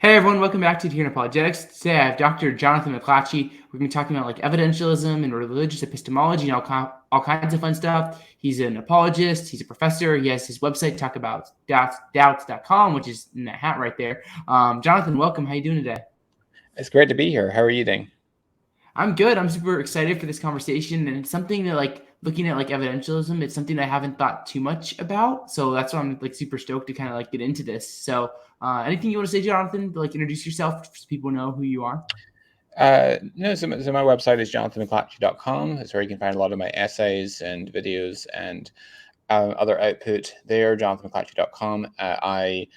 Hey everyone, welcome back to Here in Apologetics. Today I have Dr. Jonathan McLatchie. We're going to be talking about evidentialism and religious epistemology and all kinds of fun stuff. He's an apologist, he's a professor, he has his website, talkaboutdoubts.com, which is in that hat right there. Jonathan, welcome. How you doing today? It's great to be here. How are you doing? I'm good. I'm super excited for this conversation, and it's something that looking at evidentialism, it's something I haven't thought too much about. So that's why I'm super stoked to kind of get into this. So anything you want to say, Jonathan, to introduce yourself so people know who you are? No, so my website is jonathanmclatchie.com. That's where you can find a lot of my essays and videos and other output there, jonathanmclatchie.com. I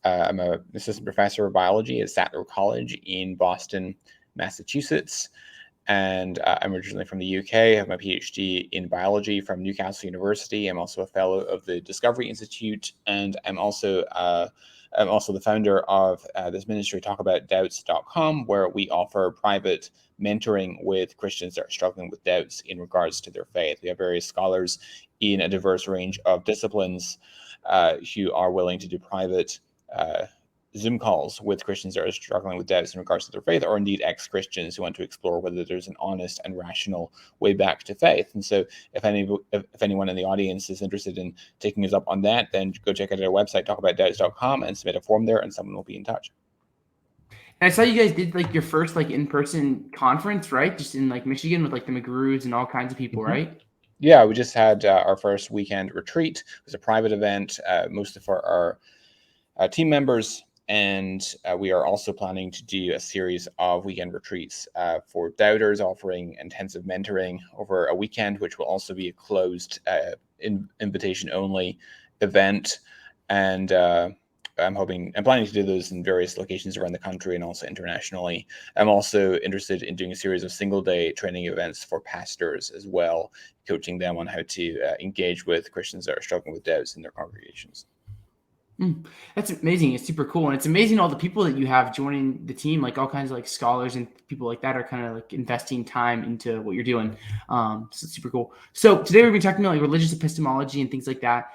am an assistant professor of biology at Sattler College in Boston, Massachusetts. And I'm originally from the UK. I have my PhD in biology from Newcastle University. I'm also a fellow of the Discovery Institute, and I'm also the founder of this ministry, talkaboutdoubts.com, where we offer private mentoring with Christians that are struggling with doubts in regards to their faith. We have various scholars in a diverse range of disciplines who are willing to do private Zoom calls with Christians that are struggling with doubts in regards to their faith, or indeed ex-Christians who want to explore whether there's an honest and rational way back to faith. And so if anyone in the audience is interested in taking us up on that, then go check out our website, talkaboutdoubts.com, and submit a form there, and someone will be in touch. And I saw you guys did your first in-person conference, right? Just in Michigan with the McGrews and all kinds of people, right? Yeah, we just had our first weekend retreat. It was a private event. Most of our team members, and we are also planning to do a series of weekend retreats for doubters, offering intensive mentoring over a weekend, which will also be a closed invitation-only event. And I'm planning to do those in various locations around the country and also internationally. I'm also interested in doing a series of single-day training events for pastors as well, coaching them on how to engage with Christians that are struggling with doubts in their congregations. That's amazing. It's super cool. And it's amazing all the people that you have joining the team, all kinds of scholars and people like that are kind of investing time into what you're doing. So it's super cool. So today we're going to be talking about religious epistemology and things like that.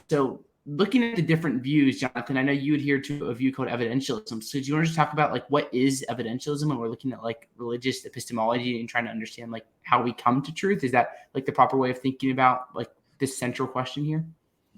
So looking at the different views, Jonathan, I know you adhere to a view called evidentialism. So do you want to just talk about what is evidentialism when we're looking at religious epistemology and trying to understand how we come to truth? Is that the proper way of thinking about this central question here?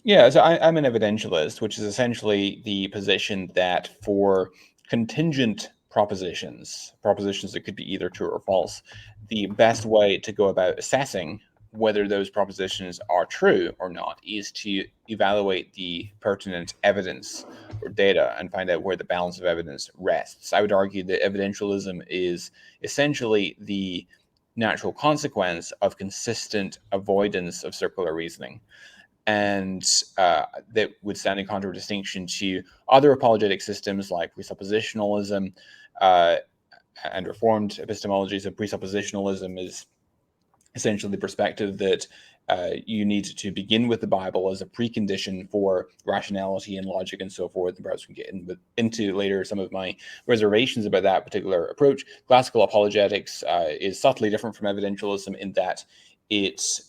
Yeah, so I'm an evidentialist, which is essentially the position that for contingent propositions that could be either true or false, the best way to go about assessing whether those propositions are true or not is to evaluate the pertinent evidence or data and find out where the balance of evidence rests. I would argue that evidentialism is essentially the natural consequence of consistent avoidance of circular reasoning. And that would stand in contradistinction to other apologetic systems like presuppositionalism and Reformed epistemologies. So presuppositionalism is essentially the perspective that you need to begin with the Bible as a precondition for rationality and logic and so forth. And perhaps we can get into later some of my reservations about that particular approach. Classical apologetics is subtly different from evidentialism in that it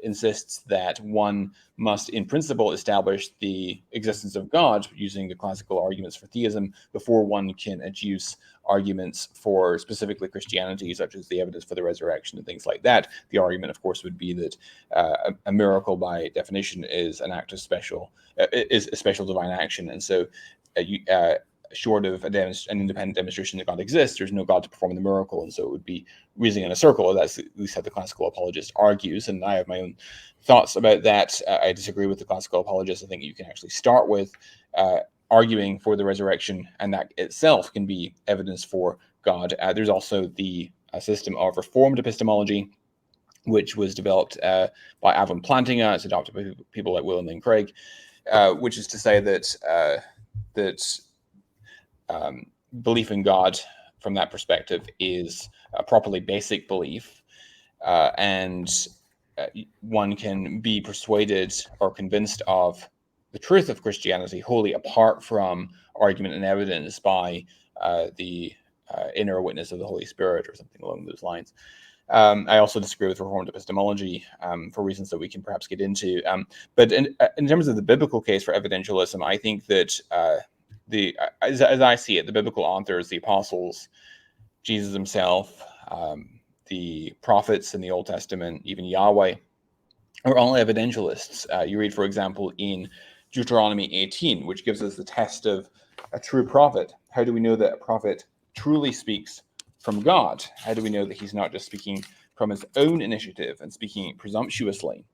insists that one must, in principle, establish the existence of God using the classical arguments for theism before one can adduce arguments for specifically Christianity, such as the evidence for the resurrection and things like that. The argument, of course, would be that a miracle, by definition, is an act of is a special divine action, and so short of an independent demonstration that God exists, there's no God to perform the miracle, and so it would be reasoning in a circle. That's at least how the classical apologist argues, and I have my own thoughts about that. I disagree with the classical apologist. I think you can actually start with arguing for the resurrection, and that itself can be evidence for God. There's also the system of Reformed epistemology, which was developed by Avon Plantinga. It's adopted by people like William Lane Craig, which is to say that belief in God from that perspective is a properly basic belief, and one can be persuaded or convinced of the truth of Christianity wholly apart from argument and evidence by the inner witness of the Holy Spirit or something along those lines. I also disagree with Reformed epistemology for reasons that we can perhaps get into. But in terms of the biblical case for evidentialism, I think that as I see it, the biblical authors, the apostles, Jesus himself, the prophets in the Old Testament, even Yahweh, are all evidentialists. You read, for example, in Deuteronomy 18, which gives us the test of a true prophet. How do we know that a prophet truly speaks from God? How do we know that he's not just speaking from his own initiative and speaking presumptuously?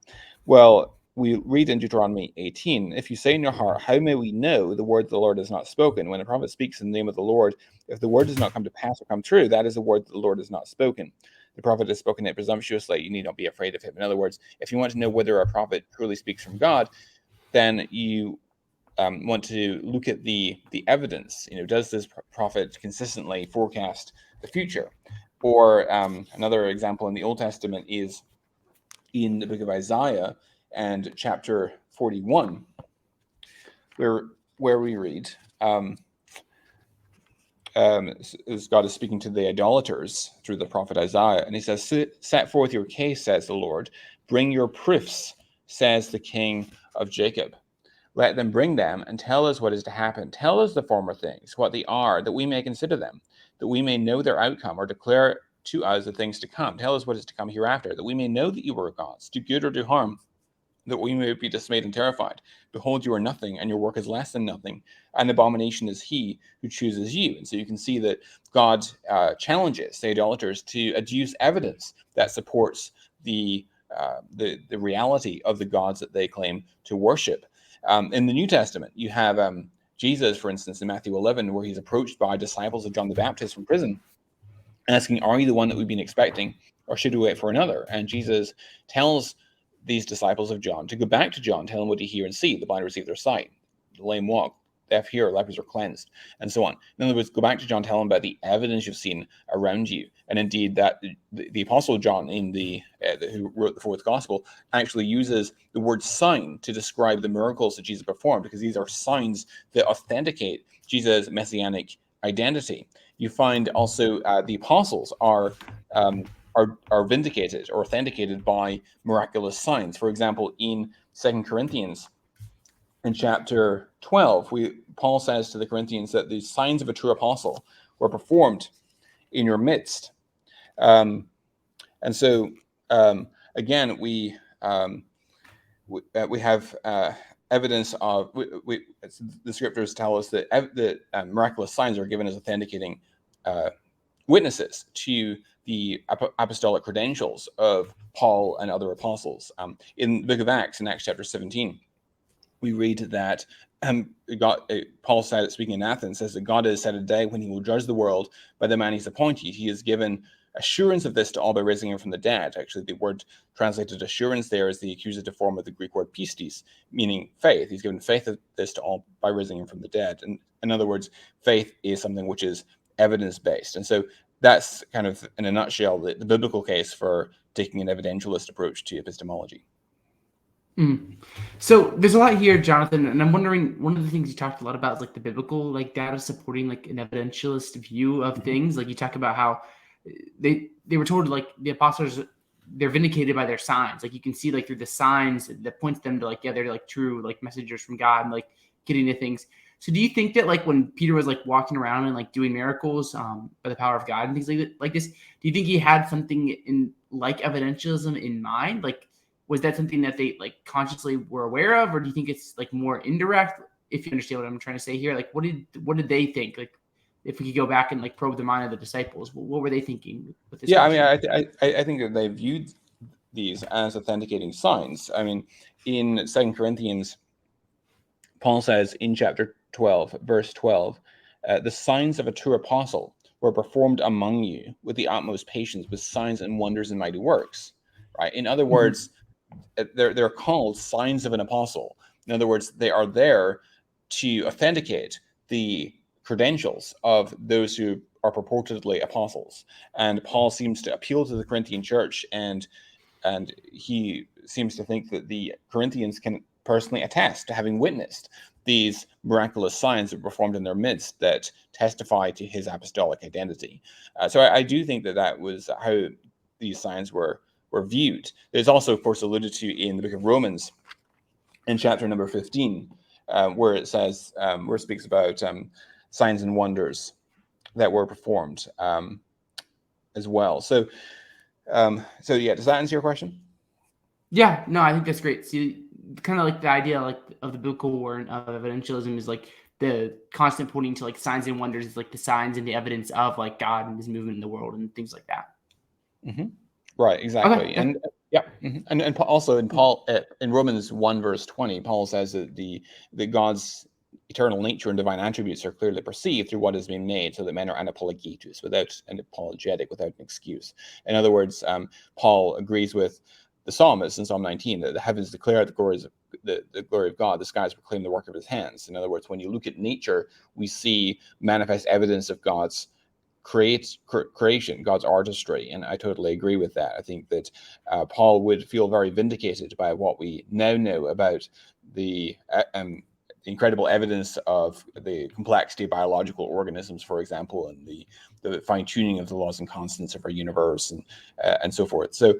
Well, we read in Deuteronomy 18, if you say in your heart, how may we know the word of the Lord is not spoken? When a prophet speaks in the name of the Lord, if the word does not come to pass or come true, that is the word that the Lord has not spoken. The prophet has spoken it presumptuously, you need not be afraid of him. In other words, if you want to know whether a prophet truly speaks from God, then you want to look at the evidence. Does this prophet consistently forecast the future? Or another example in the Old Testament is in the book of Isaiah and chapter 41, where we read, as God is speaking to the idolaters through the prophet Isaiah, and he says, set forth your case, says the Lord, bring your proofs, says the King of Jacob. Let them bring them and tell us what is to happen. Tell us the former things, what they are, that we may consider them, that we may know their outcome, or declare to us the things to come. Tell us what is to come hereafter, that we may know that you are gods, do good or do harm, that we may be dismayed and terrified. Behold, you are nothing, and your work is less than nothing. An abomination is he who chooses you. And so you can see that God challenges the idolaters to adduce evidence that supports the reality of the gods that they claim to worship. In the New Testament, you have Jesus, for instance, in Matthew 11, where he's approached by disciples of John the Baptist from prison, asking, are you the one that we've been expecting, or should we wait for another? And Jesus tells these disciples of John to go back to John, tell him what to hear and see. The blind receive their sight, the lame walk, deaf hear, lepers are cleansed, and so on. In other words, go back to John, tell him about the evidence you've seen around you. And indeed, that the Apostle John, who wrote the fourth gospel, actually uses the word sign to describe the miracles that Jesus performed, because these are signs that authenticate Jesus' messianic identity. You find also the apostles are vindicated or authenticated by miraculous signs. For example, in 2 Corinthians, in chapter 12, Paul says to the Corinthians that the signs of a true apostle were performed in your midst. And so, again, we have evidence of the scriptures tell us that miraculous signs are given as authenticating witnesses to the apostolic credentials of Paul and other apostles. In the book of Acts, in Acts chapter 17, we read that Paul said, speaking in Athens, says that God has set a day when he will judge the world by the man he's appointed. He has given assurance of this to all by raising him from the dead. Actually, the word translated assurance there is the accusative form of the Greek word pistis, meaning faith. He's given faith of this to all by raising him from the dead. And in other words, faith is something which is evidence-based. And so that's kind of, in a nutshell, the biblical case for taking an evidentialist approach to epistemology. So there's a lot here, Jonathan, and I'm wondering, one of the things you talked a lot about is like the biblical data supporting like an evidentialist view of things. Like you talk about how they were told like the apostles, they're vindicated by their signs. Like you can see like through the signs that points them to they're like true like messengers from God and like getting to things. So do you think that like when Peter was like walking around and like doing miracles by the power of God and things like this, do you think he had something in like evidentialism in mind? Like, was that something that they like consciously were aware of, or do you think it's like more indirect? If you understand what I'm trying to say here, like what did they think? Like, if we could go back and like probe the mind of the disciples, what were they thinking with this? Yeah, question? I mean, I think that they viewed these as authenticating signs. I mean, in 2 Corinthians, Paul says in chapter 12, verse 12, the signs of a true apostle were performed among you with the utmost patience, with signs and wonders and mighty works. Right. In other words, they're called signs of an apostle. In other words, they are there to authenticate the credentials of those who are purportedly apostles. And Paul seems to appeal to the Corinthian church, and he seems to think that the Corinthians can personally attest to having witnessed these miraculous signs that were performed in their midst that testify to his apostolic identity. So I do think that was how these signs were viewed. There's also, of course, alluded to in the book of Romans in chapter number 15, where it says, where it speaks about signs and wonders that were performed as well. So yeah, does that answer your question? Yeah, no, I think that's great. See, kind of like the idea like of the biblical warrant of evidentialism is like the constant pointing to like signs and wonders is like the signs and the evidence of like God and his movement in the world and things like that. Mm-hmm. Right, exactly. Okay. And yeah, and also in Romans 1 verse 20, Paul says that God's eternal nature and divine attributes are clearly perceived through what has been made, so that men are anapologetus, without an apologetic, without an excuse. In other words, Paul agrees with the psalmist in Psalm 19 that the heavens declare the glory of God, the skies proclaim the work of his hands. In other words, when you look at nature, we see manifest evidence of God's creation, God's artistry, and I totally agree with that. I think that Paul would feel very vindicated by what we now know about the incredible evidence of the complexity of biological organisms, for example, and the fine-tuning of the laws and constants of our universe, and so forth. So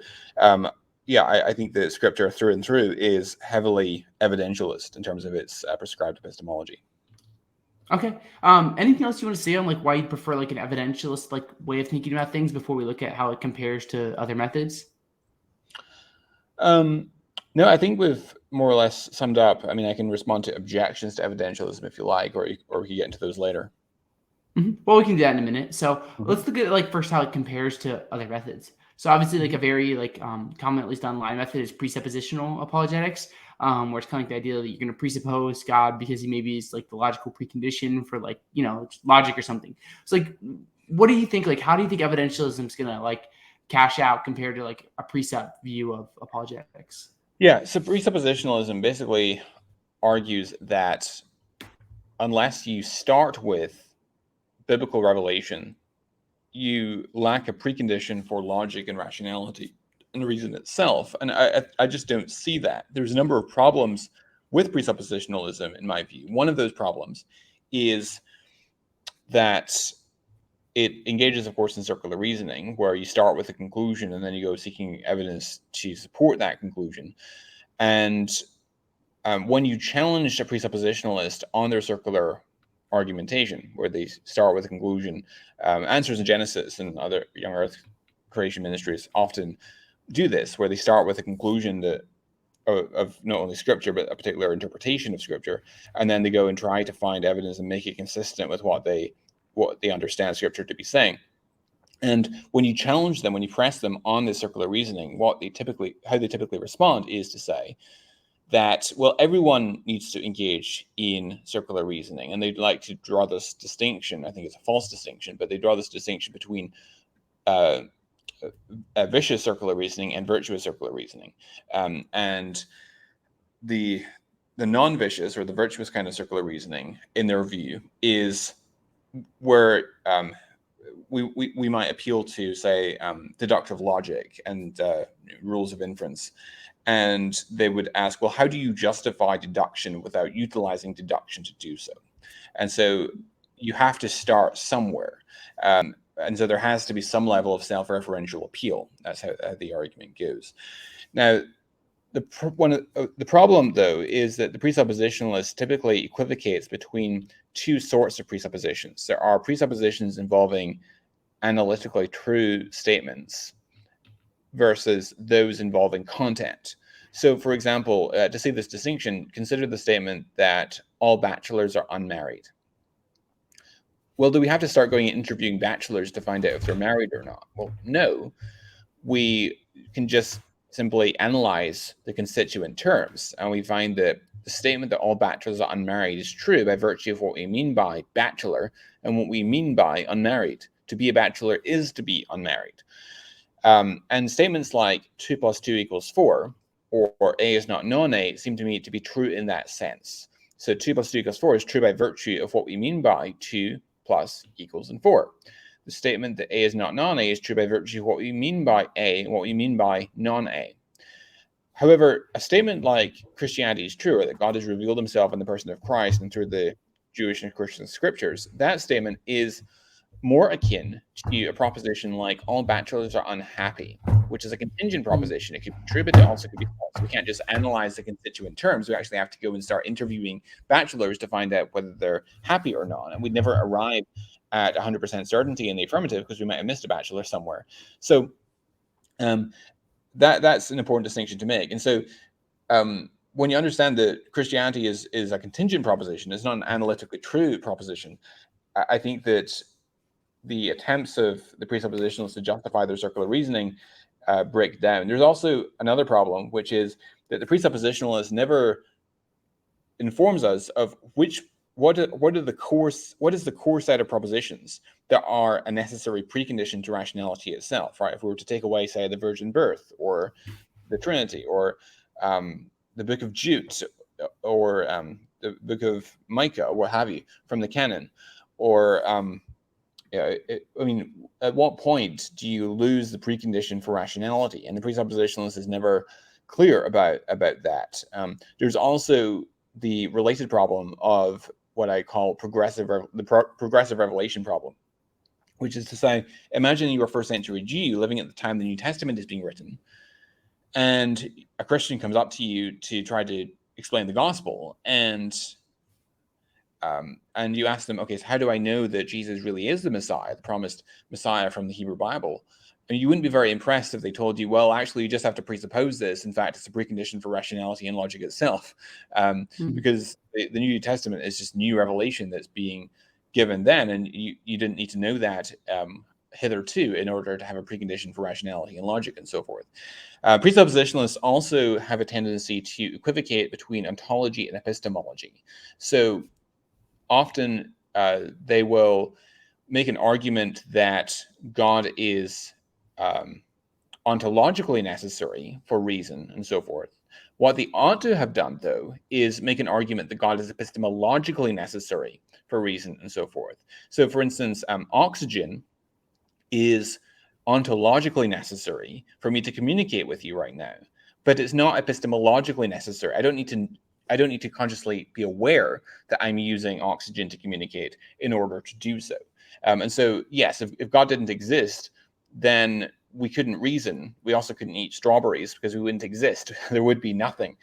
yeah, I think that Scripture through and through is heavily evidentialist in terms of its prescribed epistemology. Okay. Anything else you want to say on like why you prefer like an evidentialist like way of thinking about things before we look at how it compares to other methods? No, I think we've more or less summed up. I mean, I can respond to objections to evidentialism if you like, or we can get into those later. Well, we can do that in a minute. So let's look at like first how it compares to other methods. So obviously, like a very like common, at least online method is presuppositional apologetics, where it's kind of like the idea that you're going to presuppose God because he maybe is like the logical precondition for like logic or something. So like, what do you think? Like, how do you think evidentialism is going to like cash out compared to like a precept view of apologetics? Yeah, so presuppositionalism basically argues that unless you start with biblical revelation, you lack a precondition for logic and rationality and reason itself. And I just don't see that. There's a number of problems with presuppositionalism, in my view. One of those problems is that it engages, of course, in circular reasoning, where you start with a conclusion and then you go seeking evidence to support that conclusion. And when you challenge a presuppositionalist on their circular argumentation, where they start with a conclusion, Answers in Genesis and other young Earth creation ministries often do this, where they start with a conclusion that of not only Scripture but a particular interpretation of Scripture, and then they go and try to find evidence and make it consistent with what they understand Scripture to be saying. And when you challenge them, when you press them on this circular reasoning, how they typically respond is to say that, well, everyone needs to engage in circular reasoning, and they'd like to draw this distinction. I think it's a false distinction, but they draw this distinction between vicious circular reasoning and virtuous circular reasoning, and the non-vicious or the virtuous kind of circular reasoning, in their view, is where we might appeal to, say, deductive logic and rules of inference. And they would ask, well, how do you justify deduction without utilizing deduction to do so? And so you have to start somewhere. And so there has to be some level of self-referential appeal. That's how the argument goes. Now, the problem, though, is that the presuppositionalist typically equivocates between two sorts of presuppositions. There are presuppositions involving analytically true statements versus those involving content. So, for example, to see this distinction, consider the statement that all bachelors are unmarried. Well, do we have to start going and interviewing bachelors to find out if they're married or not? Well, no. We can just simply analyze the constituent terms, and we find that the statement that all bachelors are unmarried is true by virtue of what we mean by bachelor and what we mean by unmarried. To be a bachelor is to be unmarried. And statements like 2 + 2 = 4 or A is not non-A seem to me to be true in that sense. So 2 + 2 = 4 is true by virtue of what we mean by 2 + = 4. The statement that A is not non-A is true by virtue of what we mean by A and what we mean by non-A. However, a statement like Christianity is true, or that God has revealed himself in the person of Christ and through the Jewish and Christian scriptures, that statement is more akin to a proposition like all bachelors are unhappy. which is a contingent proposition. It could be true, but it also could be false. We can't just analyze the constituent terms. We actually have to go and start interviewing bachelors to find out whether they're happy or not. And we'd never arrive at 100% certainty in the affirmative because we might have missed a bachelor somewhere. So that's an important distinction to make. And so when you understand that Christianity is a contingent proposition, it's not an analytically true proposition, I think that the attempts of the presuppositionalists to justify their circular reasoning break down. There's also another problem, which is that the presuppositionalist never informs us of what is the core set of propositions that are a necessary precondition to rationality itself, right? If we were to take away, say, the virgin birth, or the Trinity, or the book of Jude, or the book of Micah, or what have you, from the canon, or at what point do you lose the precondition for rationality? And the presuppositionalist is never clear about that. There's also the related problem of what I call progressive revelation problem, which is to say, imagine you were a first century Jew living at the time the New Testament is being written, and a Christian comes up to you to try to explain the gospel, and you ask them, okay, so how do I know that Jesus really is the Messiah, the promised Messiah from the Hebrew Bible? And you wouldn't be very impressed if they told you, well, actually, you just have to presuppose this. In fact, it's a precondition for rationality and logic itself, because the New Testament is just new revelation that's being given then, and you didn't need to know that hitherto in order to have a precondition for rationality and logic and so forth. Presuppositionalists also have a tendency to equivocate between ontology and epistemology. So often they will make an argument that God is ontologically necessary for reason and so forth. What they ought to have done, though, is make an argument that God is epistemologically necessary for reason and so forth. So, for instance, oxygen is ontologically necessary for me to communicate with you right now, but it's not epistemologically necessary. I don't need to consciously be aware that I'm using oxygen to communicate in order to do so. And so, yes, if God didn't exist, then we couldn't reason. We also couldn't eat strawberries because we wouldn't exist. There would be nothing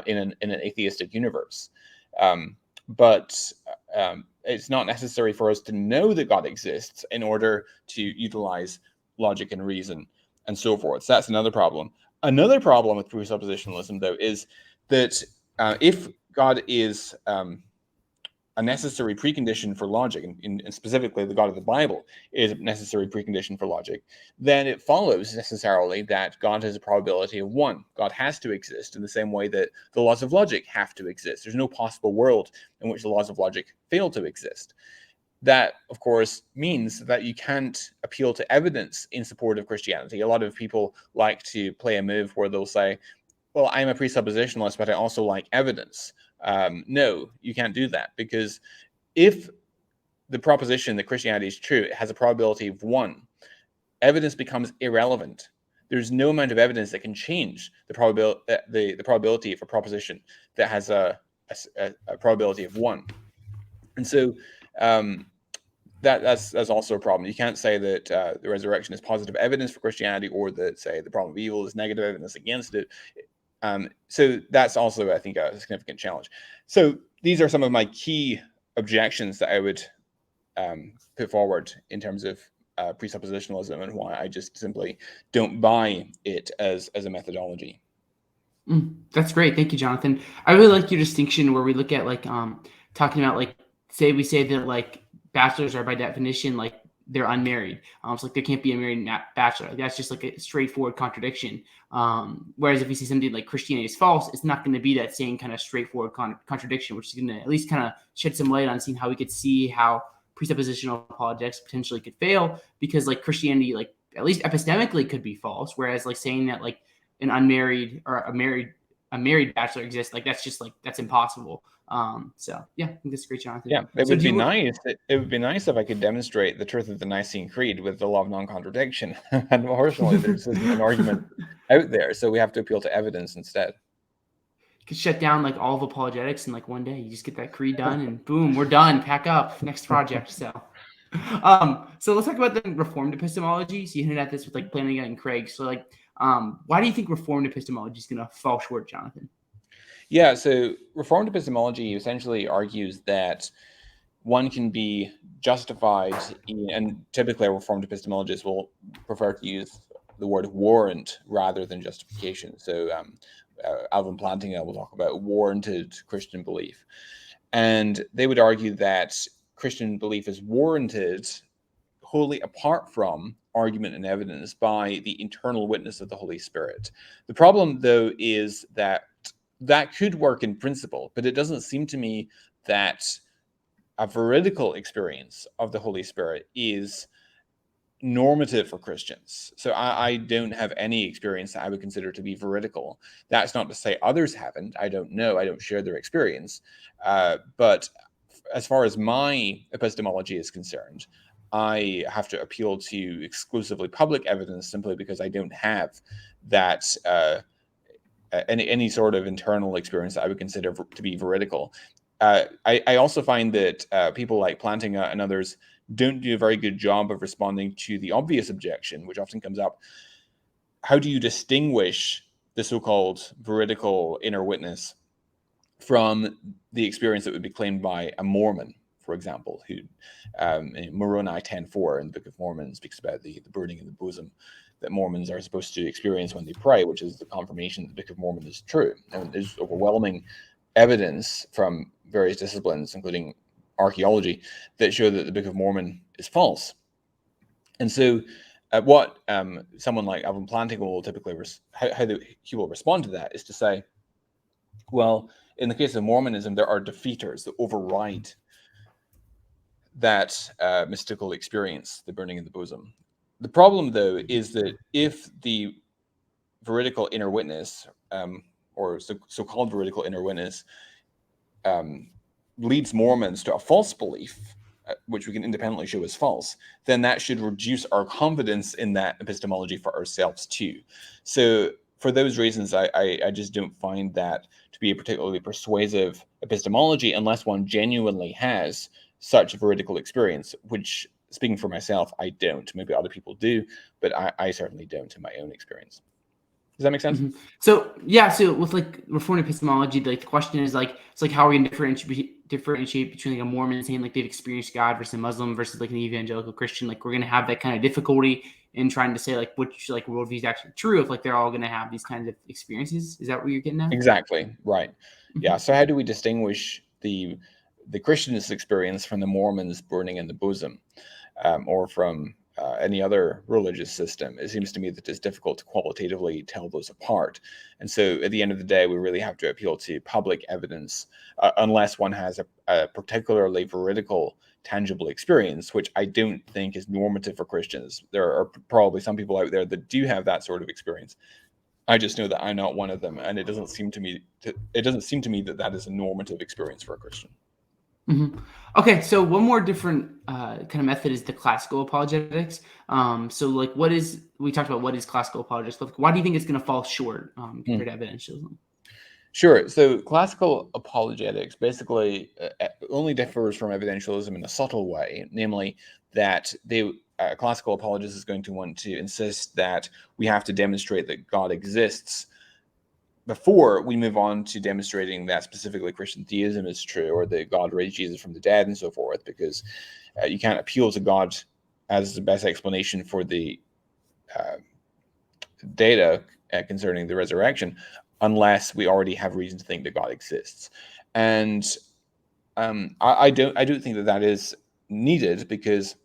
in an atheistic universe. But it's not necessary for us to know that God exists in order to utilize logic and reason and so forth. So that's another problem. Another problem with presuppositionalism, though, is that if God is a necessary precondition for logic, and specifically the God of the Bible is a necessary precondition for logic, then it follows necessarily that God has a probability of 1. God has to exist in the same way that the laws of logic have to exist. There's no possible world in which the laws of logic fail to exist. That, of course, means that you can't appeal to evidence in support of Christianity. A lot of people like to play a move where they'll say, well, I'm a presuppositionalist, but I also like evidence. No, you can't do that, because if the proposition that Christianity is true, it has a probability of 1, evidence becomes irrelevant. There's no amount of evidence that can change the probability of a proposition that has a probability of 1. And so that's also a problem. You can't say that the resurrection is positive evidence for Christianity, or that, say, the problem of evil is negative evidence against it. So that's also, I think, a significant challenge. So these are some of my key objections that I would put forward in terms of presuppositionalism, and why I just simply don't buy it as a methodology. That's great. Thank you, Jonathan. I really like your distinction where we look at talking about we say that bachelors are by definition they're unmarried. It's there can't be a married bachelor. That's just a straightforward contradiction. Whereas if we see something like Christianity is false, it's not going to be that same kind of straightforward contradiction, which is going to at least kind of shed some light on seeing how we could see how presuppositional apologetics potentially could fail, because Christianity, at least epistemically, could be false. Whereas saying that an unmarried or a married bachelor exists, that's impossible. So yeah, I think that's great, Jonathan. Yeah, it would be nice. It would be nice if I could demonstrate the truth of the Nicene Creed with the law of non-contradiction. And unfortunately, there's an argument out there, so we have to appeal to evidence instead. You could shut down all of apologetics in one day. You just get that creed done, and boom, we're done. Pack up, next project. So let's talk about the Reformed epistemology. So you hinted at this with Plantinga and Craig. So Why do you think Reformed epistemology is going to fall short, Jonathan? Yeah, so Reformed epistemology essentially argues that one can be justified and typically a Reformed epistemologist will prefer to use the word warrant rather than justification. So Alvin Plantinga will talk about warranted Christian belief. And they would argue that Christian belief is warranted wholly apart from argument and evidence by the internal witness of the Holy Spirit. The problem, though, is that could work in principle, but it doesn't seem to me that a veridical experience of the Holy Spirit is normative for Christians. So I don't have any experience that I would consider to be veridical. That's not to say others haven't. I don't know. I don't share their experience. But as far as my epistemology is concerned, I have to appeal to exclusively public evidence simply because I don't have that any sort of internal experience that I would consider to be veridical. I also find that people like Plantinga and others don't do a very good job of responding to the obvious objection, which often comes up. How do you distinguish the so-called veridical inner witness from the experience that would be claimed by a Mormon, for example, who Moroni 10:4 in the Book of Mormon speaks about the burning in the bosom that Mormons are supposed to experience when they pray, which is the confirmation that the Book of Mormon is true. And there's overwhelming evidence from various disciplines, including archaeology, that show that the Book of Mormon is false. And so what someone like Alvin Plantinga will typically, he will respond to that is to say, well, in the case of Mormonism, there are defeaters that override that mystical experience, the burning in the bosom. The problem, though, is that if the veridical inner witness, or so-called veridical inner witness, leads Mormons to a false belief, which we can independently show is false, then that should reduce our confidence in that epistemology for ourselves too. So for those reasons, I just don't find that to be a particularly persuasive epistemology unless one genuinely has such a veridical experience, which, speaking for myself, I don't. Maybe other people do, but I certainly don't in my own experience. Does that make sense? Mm-hmm. So yeah, so with like Reformed epistemology, like the question is like, it's like how are we going to differentiate between like a Mormon saying like they've experienced God versus a Muslim versus like an evangelical Christian? Like we're going to have that kind of difficulty in trying to say like which like worldview is actually true if like they're all going to have these kinds of experiences. Is that what you're getting at? Exactly. Right. Mm-hmm. Yeah. So how do we distinguish the Christian's experience from the Mormon's burning in the bosom, or from any other religious system? It seems to me that it's difficult to qualitatively tell those apart. And so at the end of the day, we really have to appeal to public evidence, unless one has a particularly veridical, tangible experience, which I don't think is normative for Christians. There are probably some people out there that do have that sort of experience. I just know that I'm not one of them, and it doesn't seem to me that that is a normative experience for a Christian. Mm-hmm. Okay, so one more different kind of method is the classical apologetics. So like we talked about what is classical apologetics, but why do you think it's going to fall short compared to evidentialism? Sure. So classical apologetics basically only differs from evidentialism in a subtle way, namely that classical apologist is going to want to insist that we have to demonstrate that God exists before we move on to demonstrating that specifically Christian theism is true, or that God raised Jesus from the dead and so forth, because you can't appeal to God as the best explanation for the data concerning the resurrection unless we already have reason to think that God exists. And I don't think that is needed, because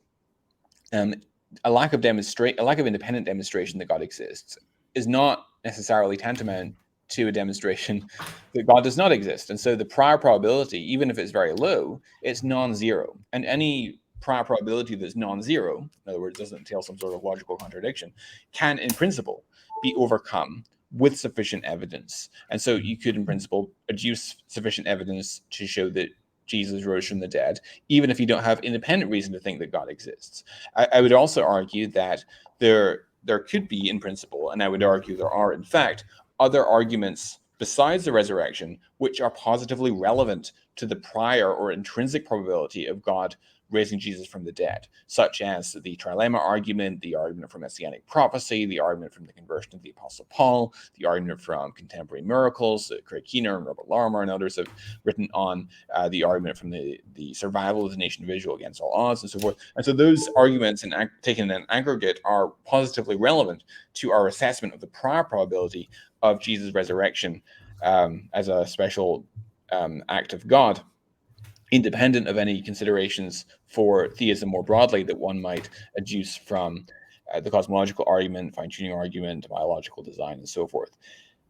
a lack of independent demonstration that God exists is not necessarily tantamount to a demonstration that God does not exist. And so the prior probability, even if it's very low, it's non-zero. And any prior probability that's non-zero, in other words, doesn't entail some sort of logical contradiction, can in principle be overcome with sufficient evidence. And so you could in principle adduce sufficient evidence to show that Jesus rose from the dead, even if you don't have independent reason to think that God exists. I would also argue that there could be in principle, and I would argue there are in fact, other arguments besides the resurrection which are positively relevant to the prior or intrinsic probability of God raising Jesus from the dead, such as the trilemma argument, the argument from messianic prophecy, the argument from the conversion of the Apostle Paul, the argument from contemporary miracles. Craig Keener and Robert Larimer and others have written on the argument from the survival of the nation of Israel against all odds and so forth. And so those arguments, taken in aggregate, are positively relevant to our assessment of the prior probability of Jesus' resurrection as a special act of God, independent of any considerations for theism more broadly that one might adduce from the cosmological argument, fine-tuning argument, biological design, and so forth.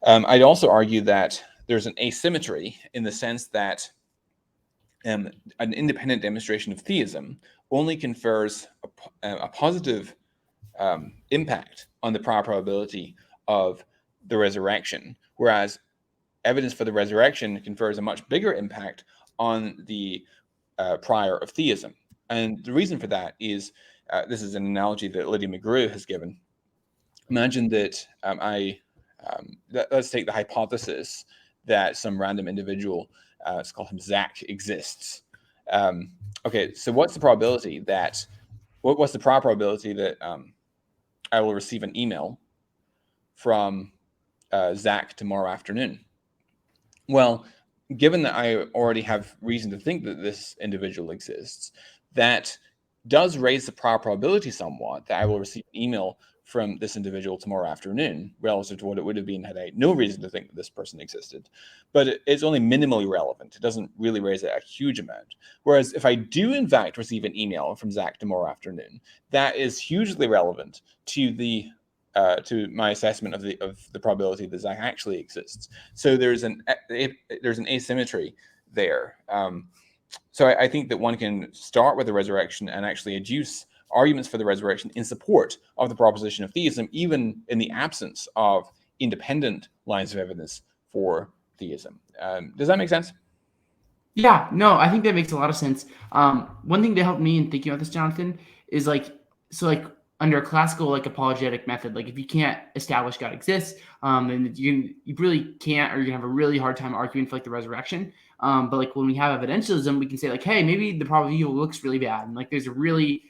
I'd also argue that there's an asymmetry in the sense that an independent demonstration of theism only confers a positive impact on the prior probability of the resurrection, whereas evidence for the resurrection confers a much bigger impact on the prior of theism. And the reason for that is, this is an analogy that Lydia McGrew has given. Imagine that let's take the hypothesis that some random individual, let's call him Zach, exists. Okay, so what's the probability that, what's the prior probability that I will receive an email from Zach tomorrow afternoon? Well, given that I already have reason to think that this individual exists, that does raise the prior probability somewhat that I will receive an email from this individual tomorrow afternoon relative to what it would have been had I no reason to think that this person existed. But it's only minimally relevant. It doesn't really raise a huge amount. Whereas if I do in fact receive an email from Zach tomorrow afternoon, that is hugely relevant to the to my assessment of the probability that Zach actually exists. So there's an asymmetry there. So I think that one can start with the resurrection and actually adduce arguments for the resurrection in support of the proposition of theism, even in the absence of independent lines of evidence for theism. Does that make sense? Yeah, no, I think that makes a lot of sense. One thing to help me in thinking about this, Jonathan, is under a classical apologetic method, if you can't establish God exists, then you really can't, or you're gonna have a really hard time arguing for the resurrection. But when we have evidentialism, we can say hey, maybe the probability looks really bad, and there's a really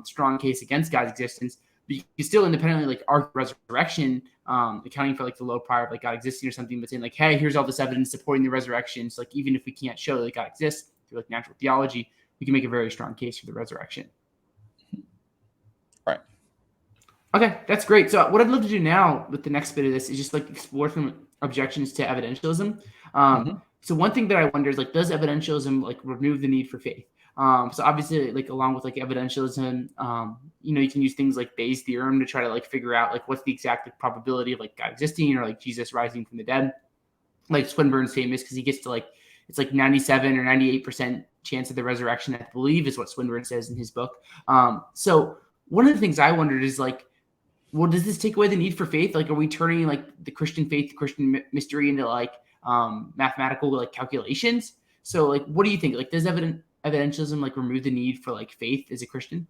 strong case against God's existence, but you can still independently argue resurrection, accounting for the low prior of God existing or something, but saying hey, here's all this evidence supporting the resurrection. So even if we can't show that God exists through natural theology, we can make a very strong case for the resurrection. Right. Okay, that's great. So what I'd love to do now with the next bit of this is just explore some objections to evidentialism. So one thing that I wonder is does evidentialism remove the need for faith? So obviously along with evidentialism, you can use things like Bayes' theorem to try to figure out what's the exact probability of God existing or Jesus rising from the dead. Swinburne's famous because he gets to it's 97 or 98% chance of the resurrection, I believe, is what Swinburne says in his book. So one of the things I wondered is well, does this take away the need for faith? Are we turning the Christian faith, the Christian mystery into mathematical calculations? So what do you think? Does evidentialism remove the need for faith as a Christian?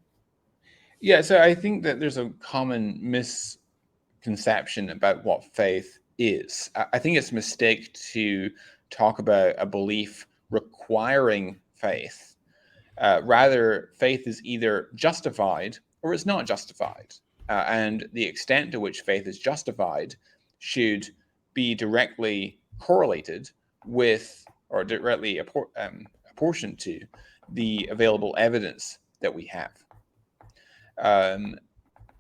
Yeah, so I think that there's a common misconception about what faith is. I think it's a mistake to talk about a belief requiring faith. Rather, faith is either justified or it's not justified. And the extent to which faith is justified should be directly correlated with, or directly apportioned to, the available evidence that we have.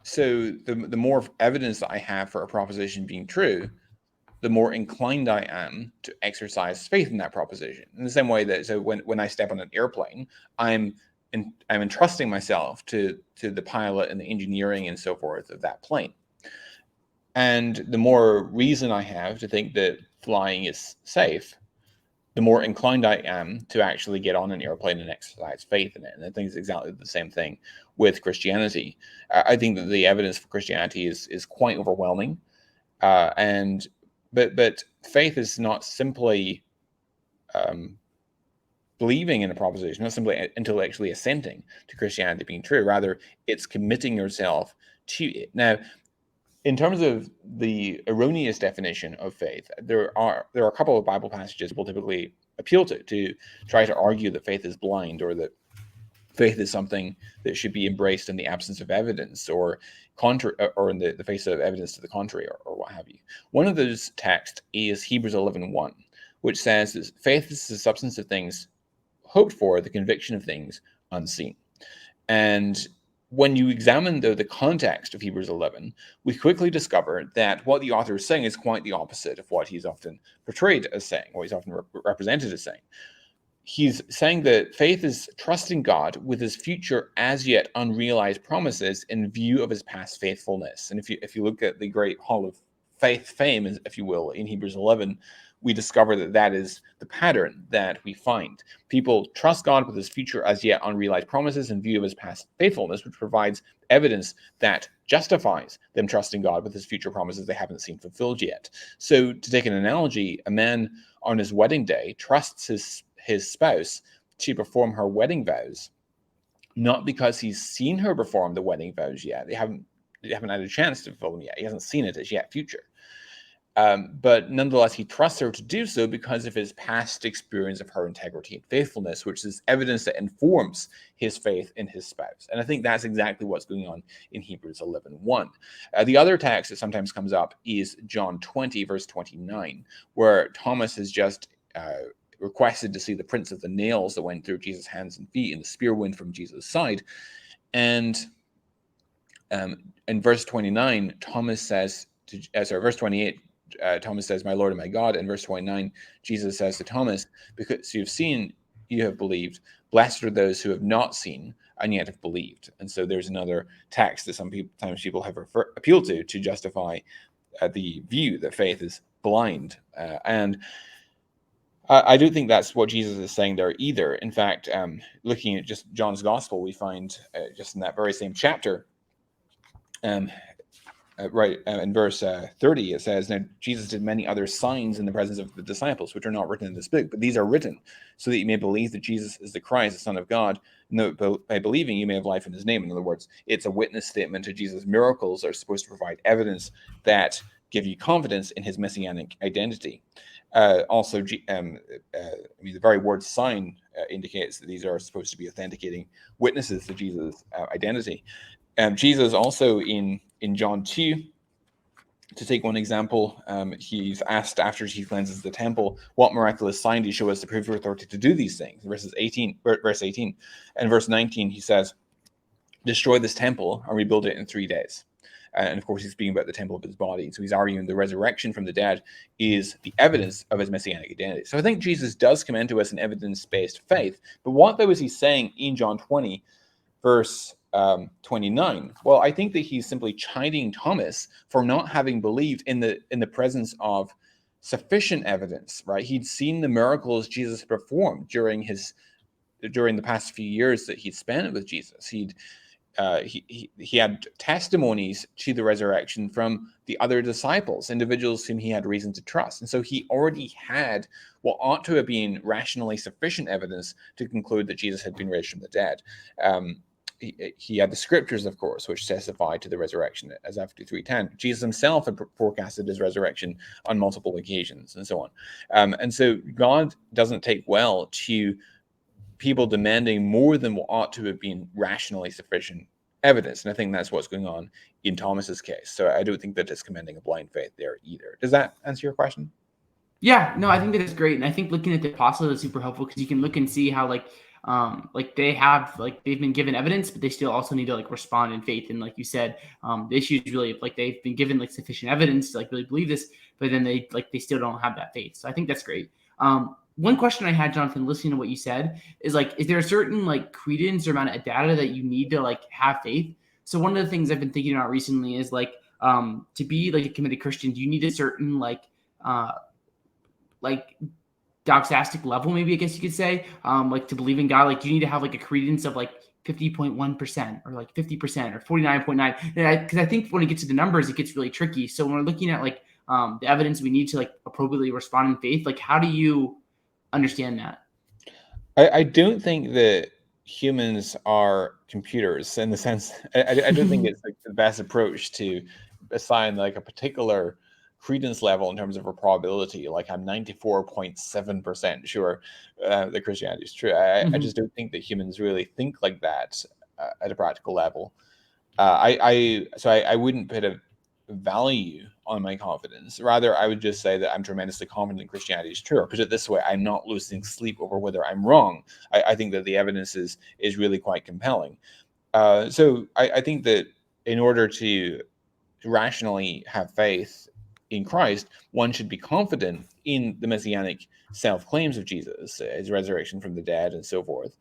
So the more evidence that I have for a proposition being true, the more inclined I am to exercise faith in that proposition. In the same way that, so when I step on an airplane, I'm entrusting myself to the pilot and the engineering and so forth of that plane. And the more reason I have to think that flying is safe, the more inclined I am to actually get on an airplane and exercise faith in it. And I think it's exactly the same thing with Christianity. I think that the evidence for Christianity is quite overwhelming. But faith is not simply believing in a proposition, not simply intellectually assenting to Christianity being true. Rather, it's committing yourself to it. Now, in terms of the erroneous definition of faith, there are a couple of Bible passages we'll typically appeal to try to argue that faith is blind, or that faith is something that should be embraced in the absence of evidence, or in the face of evidence to the contrary, or what have you. One of those texts is Hebrews 11:1, which says that faith is the substance of things hoped for, the conviction of things unseen. And when you examine the context of Hebrews 11, we quickly discover that what the author is saying is quite the opposite of what he's often portrayed as saying, what he's often represented as saying. He's saying that faith is trusting God with his future as yet unrealized promises in view of his past faithfulness. And if you look at the great Hall of Faith fame, if you will, in Hebrews 11, we discover that that is the pattern that we find. People trust God with his future as yet unrealized promises in view of his past faithfulness, which provides evidence that justifies them trusting God with his future promises they haven't seen fulfilled yet. So to take an analogy, a man on his wedding day trusts his spouse to perform her wedding vows, not because he's seen her perform the wedding vows yet. They haven't had a chance to fulfill them yet. He hasn't seen it as yet future. But nonetheless, he trusts her to do so because of his past experience of her integrity and faithfulness, which is evidence that informs his faith in his spouse. And I think that's exactly what's going on in Hebrews 11:1. The other text that sometimes comes up is John 20, verse 29, where Thomas has just requested to see the prints of the nails that went through Jesus' hands and feet and the spear wound from Jesus' side. And in verse 29, Thomas says, verse 28, Thomas says, "My Lord and my God." And verse 29, Jesus says to Thomas, "Because you've seen, you have believed. Blessed are those who have not seen and yet have believed." And so there's another text that sometimes people have appealed to justify the view that faith is blind. And I don't think that's what Jesus is saying there either. In fact, looking at just John's Gospel, we find just in that very same chapter, in verse 30, it says, "Now Jesus did many other signs in the presence of the disciples, which are not written in this book, but these are written so that you may believe that Jesus is the Christ, the Son of God, and that by believing you may have life in his name." In other words, it's a witness statement to Jesus' miracles are supposed to provide evidence that give you confidence in his messianic identity. Also, the very word sign indicates that these are supposed to be authenticating witnesses to Jesus' identity. Jesus also in John 2, to take one example, he's asked after he cleanses the temple, "What miraculous sign do you show us to prove your authority to do these things?" Verse 18. And verse 19, he says, "Destroy this temple and rebuild it in 3 days." And of course, he's speaking about the temple of his body. So he's arguing the resurrection from the dead is the evidence of his messianic identity. So I think Jesus does commend to us an evidence-based faith. But what though is he saying in John 20, verse 29? Well, I think that he's simply chiding Thomas for not having believed in the presence of sufficient evidence, right? He'd seen the miracles Jesus performed during the past few years that he'd spent with Jesus. He had testimonies to the resurrection from the other disciples, individuals whom he had reason to trust. And so he already had what ought to have been rationally sufficient evidence to conclude that Jesus had been raised from the dead. He had the scriptures, of course, which testify to the resurrection, as F 3:10. Jesus himself had forecasted his resurrection on multiple occasions, and so on. And so God doesn't take well to people demanding more than what ought to have been rationally sufficient evidence. And I think that's what's going on in Thomas's case. So I don't think that it's commending a blind faith there either. Does that answer your question? Yeah, no, I think that is great. And I think looking at the apostles is super helpful because you can look and see how they've been given evidence, but they still also need to respond in faith. And like you said, the issue is really they've been given sufficient evidence to really believe this, but then they still don't have that faith. So I think that's great. One question I had, Jonathan, listening to what you said is is there a certain credence or amount of data that you need to have faith? So one of the things I've been thinking about recently is to be a committed Christian, do you need a certain doxastic level, maybe I guess you could say, to believe in God? Do you need to have a credence of 50.1% or 50% or 49.9? Because I think when it gets to the numbers, it gets really tricky. So when we're looking at the evidence we need to appropriately respond in faith, how do you understand that? I don't think that humans are computers in the sense. I don't think it's the best approach to assign a particular credence level in terms of a probability. Like I'm 94.7% sure that Christianity is true. I just don't think that humans really think like that at a practical level. I wouldn't put a value on my confidence. Rather, I would just say that I'm tremendously confident Christianity is true. Or put it this way, I'm not losing sleep over whether I'm wrong. I think that the evidence is really quite compelling. So I think that in order to rationally have faith in Christ, one should be confident in the messianic self-claims of Jesus, his resurrection from the dead and so forth.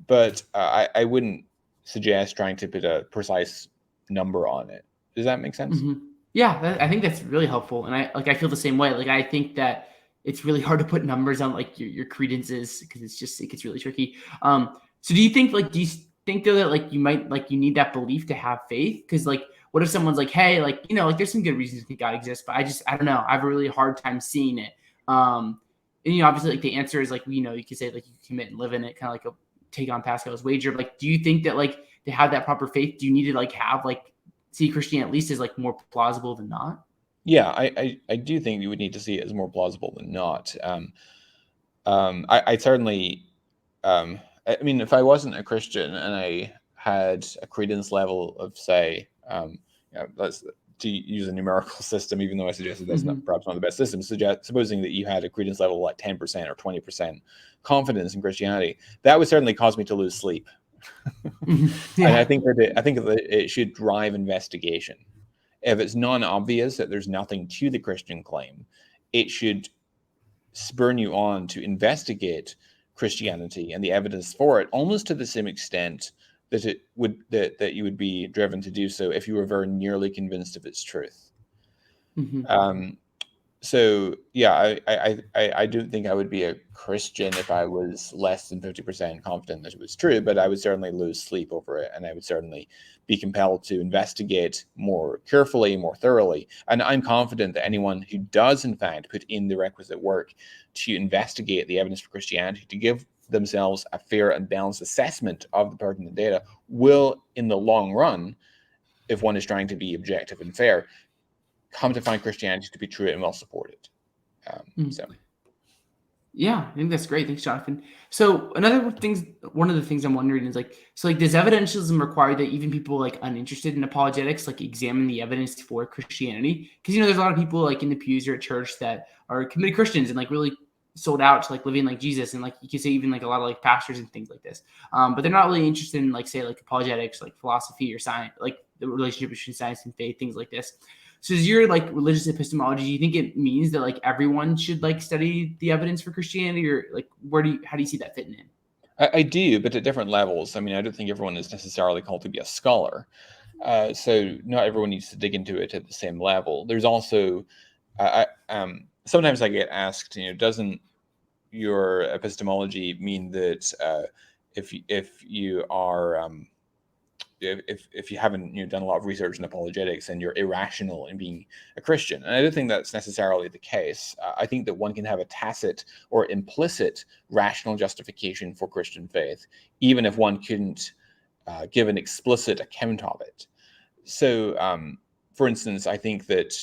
But I wouldn't suggest trying to put a precise number on it. Does that make sense? Yeah, I think that's really helpful, and I feel the same way. Like I think that it's really hard to put numbers on like your credences because it gets really tricky. So do you think though that like you need that belief to have faith? Because like what if someone's like, hey, like like there's some good reasons to think God exists, but I don't know, I have a really hard time seeing it. And obviously like the answer is like you could say like you commit and live in it, kind of like a take on Pascal's wager. Like, do you think that like to have that proper faith, do you need to like have like see Christianity at least as like more plausible than not? Yeah, I do think you would need to see it as more plausible than not. I certainly, I mean, if I wasn't a Christian and I had a credence level of, say, let's to use a numerical system, even though I suggested that's perhaps not the best system, supposing that you had a credence level like 10% or 20% confidence in Christianity, that would certainly cause me to lose sleep. Yeah. And I think that it should drive investigation. If it's non-obvious that there's nothing to the Christian claim, it should spur you on to investigate Christianity and the evidence for it, almost to the same extent that you would be driven to do so if you were very nearly convinced of its truth. So yeah, I don't think I would be a Christian if I was less than 50% confident that it was true, but I would certainly lose sleep over it, and I would certainly be compelled to investigate more carefully, more thoroughly. And I'm confident that anyone who does, in fact, put in the requisite work to investigate the evidence for Christianity, to give themselves a fair and balanced assessment of the pertinent data, will, in the long run, if one is trying to be objective and fair, come to find Christianity to be true and well supported. Yeah, I think that's great. Thanks, Jonathan. So one of the things I'm wondering is like, does evidentialism require that even people like uninterested in apologetics like examine the evidence for Christianity? Because there's a lot of people like in the pews or at church that are committed Christians and like really sold out to like living like Jesus, and like you could say even like a lot of like pastors and things like this. But they're not really interested in like say like apologetics, like philosophy or science, like the relationship between science and faith, things like this. So is your like religious epistemology, do you think it means that like everyone should like study the evidence for Christianity, or like how do you see that fitting in? I do, but at different levels. I mean, I don't think everyone is necessarily called to be a scholar. So not everyone needs to dig into it at the same level. There's also, sometimes I get asked, doesn't your epistemology mean that if you are if you haven't done a lot of research in apologetics and you're irrational in being a Christian? And I don't think that's necessarily the case. I think that one can have a tacit or implicit rational justification for Christian faith, even if one couldn't give an explicit account of it. So, for instance, I think that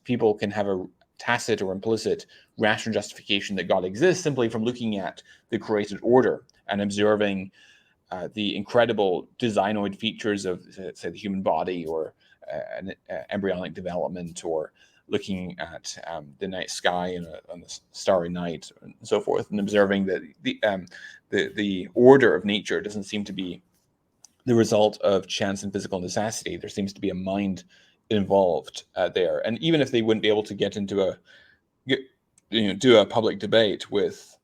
people can have a tacit or implicit rational justification that God exists simply from looking at the created order and observing the incredible designoid features of, say, the human body, or embryonic development, or looking at the night sky on a starry night and so forth, and observing that the order of nature doesn't seem to be the result of chance and physical necessity. There seems to be a mind involved there. And even if they wouldn't be able to get into do a public debate with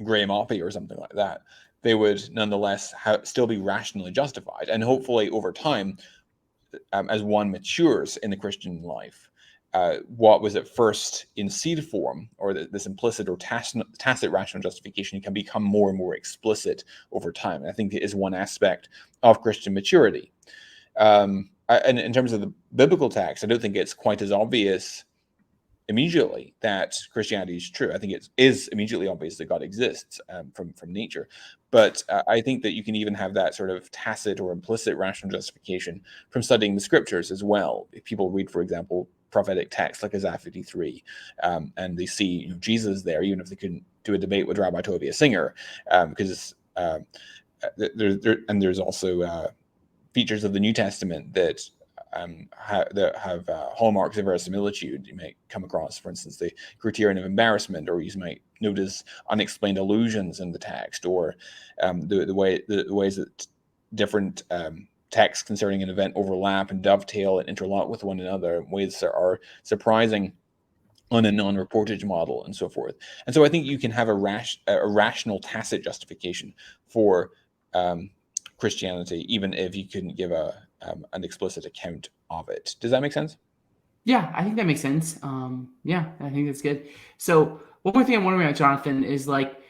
Graham Oppie or something like that, they would nonetheless still be rationally justified. And hopefully over time, as one matures in the Christian life, what was at first in seed form, or this implicit or tacit rational justification, can become more and more explicit over time. And I think it is one aspect of Christian maturity. And in terms of the biblical text, I don't think it's quite as obvious immediately that Christianity is true. I think it is immediately obvious that God exists from nature. But I think that you can even have that sort of tacit or implicit rational justification from studying the scriptures as well. If people read, for example, prophetic texts like Isaiah 53, and they see Jesus there, even if they couldn't do a debate with Rabbi Tovia Singer, because there's also features of the New Testament that have hallmarks of verisimilitude. You might come across, for instance, the criterion of embarrassment, or you might notice unexplained allusions in the text, or the ways that different texts concerning an event overlap and dovetail and interlock with one another in ways that are surprising on a non-reportage model, and so forth. And so I think you can have a rational tacit justification for Christianity, even if you couldn't give an explicit account of it. Does that make sense? Yeah, I think that makes sense. Yeah, I think that's good. So one more thing I'm wondering about, Jonathan, is like,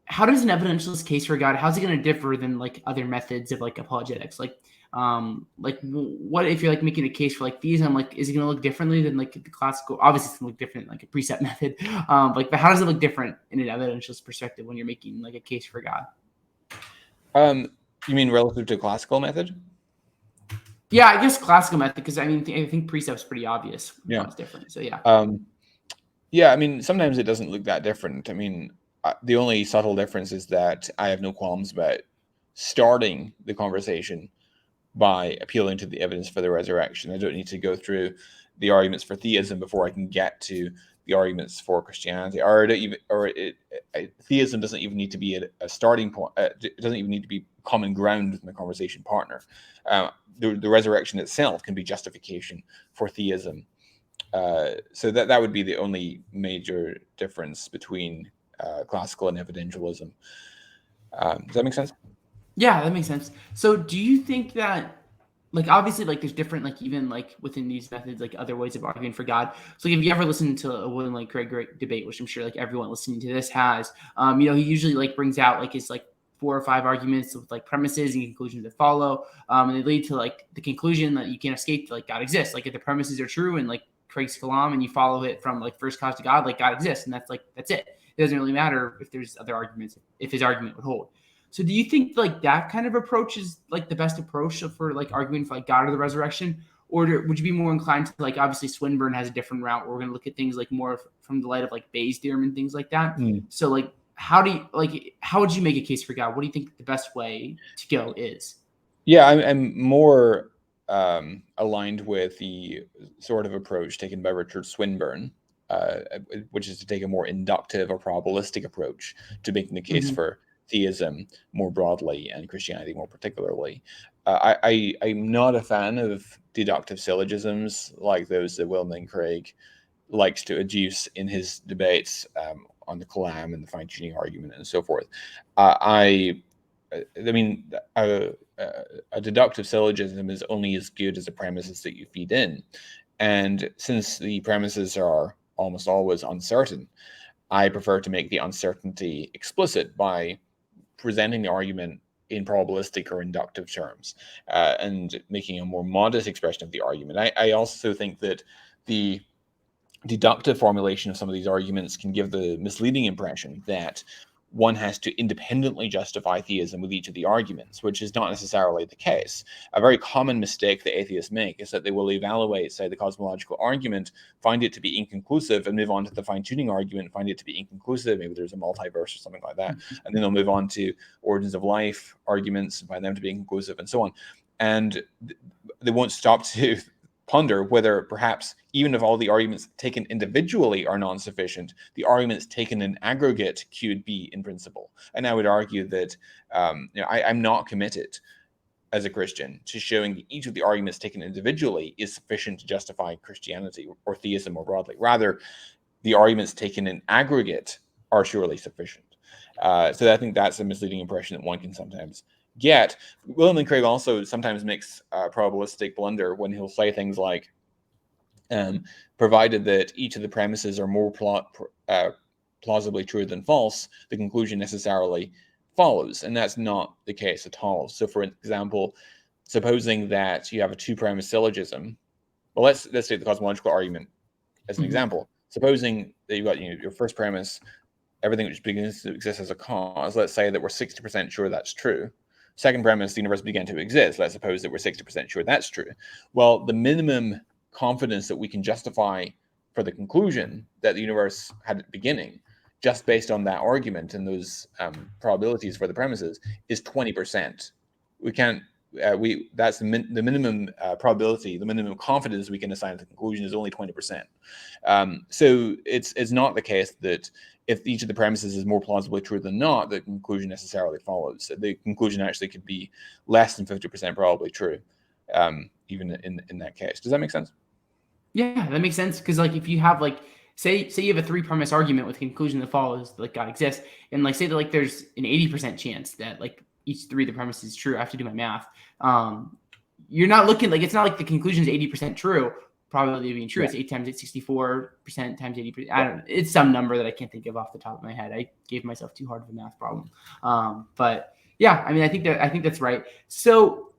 how does an evidentialist case for God, how's it going to differ than like other methods of like apologetics? What if you're like making a case for like theism? Like, is it going to look differently than like the classical? Obviously, it's going to look different, like a precept method. But how does it look different in an evidentialist perspective when you're making like a case for God? You mean relative to classical method? Yeah, I guess classical method, because I mean, I think precept's pretty obvious how Yeah. it's different. So yeah. Yeah, I mean, sometimes it doesn't look that different. I mean, the only subtle difference is that I have no qualms about starting the conversation by appealing to the evidence for the resurrection. I don't need to go through the arguments for theism before I can get to the arguments for Christianity, theism doesn't even need to be a starting point. It doesn't even need to be common ground with my conversation partner. The resurrection itself can be justification for theism. So that would be the only major difference between classical and evidentialism. Does that make sense? Yeah, that makes sense. So do you think that, like, obviously, like, there's different, like, even like within these methods, like other ways of arguing for God. So if you ever listen to a William Lane Craig debate, which I'm sure like everyone listening to this has, he usually like brings out like his like 4 or 5 arguments with like premises and conclusions that follow, and they lead to like the conclusion that you can't escape, like God exists. Like if the premises are true and like Craig's Kalam, and you follow it from like first cause to God, like God exists, and that's it. It doesn't really matter if there's other arguments, if his argument would hold. So do you think like that kind of approach is like the best approach for like arguing for like God or the resurrection? Or would you be more inclined to, like, obviously Swinburne has a different route where we're going to look at things like more from the light of like Bayes' theorem and things like that. So like, how would you make a case for God? What do you think the best way to go is? Yeah, I'm more aligned with the sort of approach taken by Richard Swinburne, which is to take a more inductive or probabilistic approach to making the case for theism more broadly and Christianity more particularly. I'm not a fan of deductive syllogisms like those that William Lane Craig likes to adduce in his debates on the Kalam and the fine-tuning argument and so forth. I mean, a deductive syllogism is only as good as the premises that you feed in. And since the premises are almost always uncertain, I prefer to make the uncertainty explicit by presenting the argument in probabilistic or inductive terms, and making a more modest expression of the argument. I also think that the deductive formulation of some of these arguments can give the misleading impression that one has to independently justify theism with each of the arguments, which is not necessarily the case. A very common mistake that atheists make is that they will evaluate, say, the cosmological argument, find it to be inconclusive, and move on to the fine-tuning argument, find it to be inconclusive. Maybe there's a multiverse or something like that. And then they'll move on to origins of life arguments, and find them to be inconclusive, and so on. And they won't stop to ponder whether perhaps even if all the arguments taken individually are non-sufficient, the arguments taken in aggregate could be in principle. And I would argue that I'm not committed as a Christian to showing that each of the arguments taken individually is sufficient to justify Christianity or theism more broadly. Rather, the arguments taken in aggregate are surely sufficient. So I think that's a misleading impression that one can sometimes get. William Lane Craig also sometimes makes a probabilistic blunder when he'll say things like, provided that each of the premises are more plausibly true than false, the conclusion necessarily follows. And that's not the case at all. So for example, supposing that you have a two-premise syllogism, well, let's take the cosmological argument as an example. supposing that you've got your first premise, everything which begins to exist as a cause, let's say that we're 60% sure that's true. Second premise, the universe began to exist. Let's suppose that we're 60% sure that's true. Well, the minimum confidence that we can justify for the conclusion that the universe had at the beginning, just based on that argument and those probabilities for the premises, is 20%. We can't. That's the minimum probability, the minimum confidence we can assign to the conclusion is only 20%. So it's not the case that if each of the premises is more plausibly true than not, the conclusion necessarily follows. The conclusion actually could be less than 50% probably true, even in that case. Does that make sense? Yeah, that makes sense. Because like if you have like say you have a 3 premise argument with conclusion that follows like God exists, and like say that like there's an 80% chance that like each 3 of the premises is true. I have to do my math. You're not looking like it's not like the conclusion is 80% true. Probability of being true. Yeah. It's 8 times 8, 64% times 80%. I don't know. It's some number that I can't think of off the top of my head. I gave myself too hard of a math problem. But yeah, I mean, I think that's right. So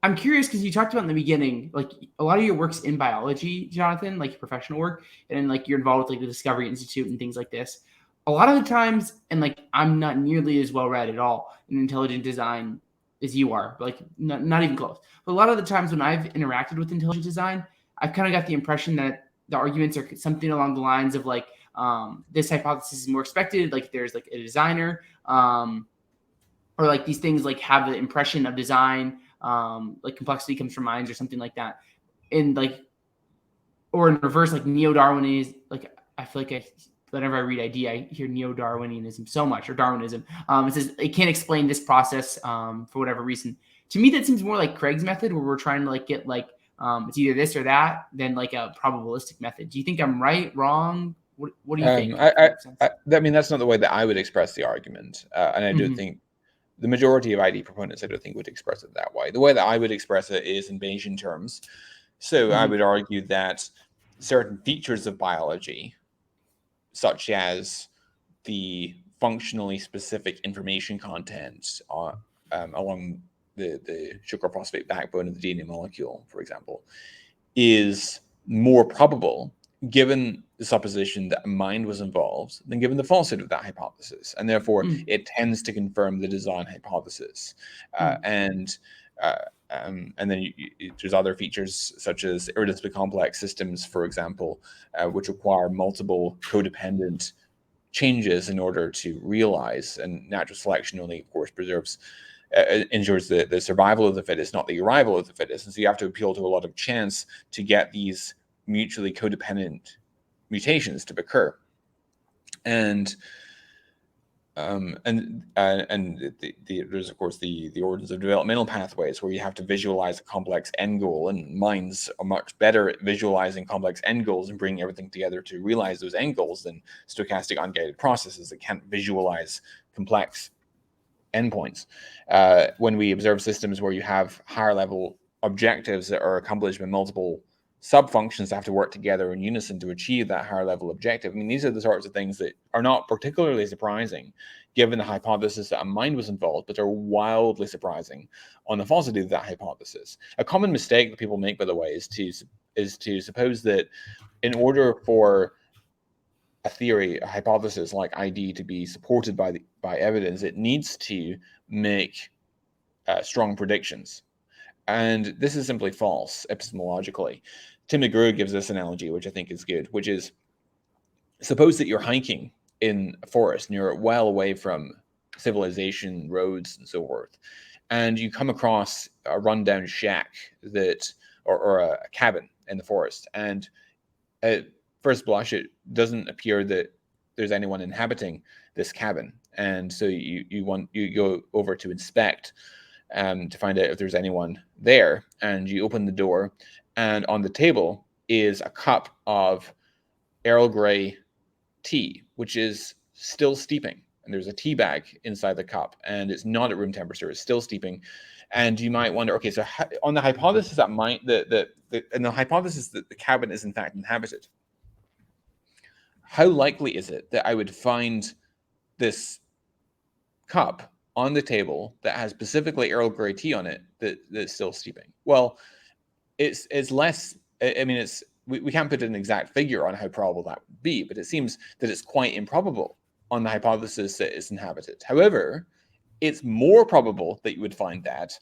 I'm curious because you talked about in the beginning, like a lot of your work's in biology, Jonathan, like your professional work, and like you're involved with like the Discovery Institute and things like this. A lot of the times, and like I'm not nearly as well read at all in intelligent design as you are, like not even close. But a lot of the times when I've interacted with intelligent design, I've kind of got the impression that the arguments are something along the lines of like this hypothesis is more expected, like there's like a designer, or like these things like have the impression of design. Like complexity comes from minds or something like that. And like, or in reverse, like neo-Darwinism, like I feel like whenever I read ID, I hear neo-Darwinism so much, or Darwinism. It says it can't explain this process for whatever reason. To me, that seems more like Craig's method, where we're trying to like get like it's either this or that, than like a probabilistic method. Do you think I'm right, wrong? What do you think? I mean, that's not the way that I would express the argument, and I do think the majority of ID proponents, I don't think, would express it that way. The way that I would express it is in Bayesian terms. So I would argue that certain features of biology, such as the functionally specific information content along the sugar phosphate backbone of the DNA molecule, for example, is more probable given the supposition that a mind was involved than given the falsehood of that hypothesis. And therefore, it tends to confirm the design hypothesis. And then there's other features such as irreducibly complex systems, for example, which require multiple codependent changes in order to realize. And natural selection only, of course, ensures the survival of the fittest, not the arrival of the fittest. And so you have to appeal to a lot of chance to get these mutually codependent mutations to occur. And there's of course the origins of developmental pathways, where you have to visualize a complex end goal, and minds are much better at visualizing complex end goals and bringing everything together to realize those end goals than stochastic unguided processes that can't visualize complex endpoints. When we observe systems where you have higher level objectives that are accomplished by multiple sub-functions that have to work together in unison to achieve that higher level objective. I mean, these are the sorts of things that are not particularly surprising given the hypothesis that a mind was involved, but are wildly surprising on the falsity of that hypothesis. A common mistake that people make, by the way, is to suppose that in order for a theory, a hypothesis like ID to be supported by evidence, it needs to make strong predictions. And this is simply false epistemologically. Tim McGrew gives this analogy, which I think is good, which is, suppose that you're hiking in a forest and you're well away from civilization, roads, and so forth, and you come across a rundown shack or a cabin in the forest, and at first blush, it doesn't appear that there's anyone inhabiting this cabin, and so you go over to inspect to find out if there's anyone there, and you open the door, and on the table is a cup of Earl Grey tea, which is still steeping, and there's a tea bag inside the cup, and it's not at room temperature, it's still steeping. And you might wonder, okay, so on the hypothesis that the hypothesis that the cabin is in fact inhabited, how likely is it that I would find this cup on the table that has specifically Earl Grey tea on it that's still steeping? Well, it's less. I mean, it's we can't put an exact figure on how probable that would be, but it seems that it's quite improbable on the hypothesis that it's inhabited. However, it's more probable that you would find that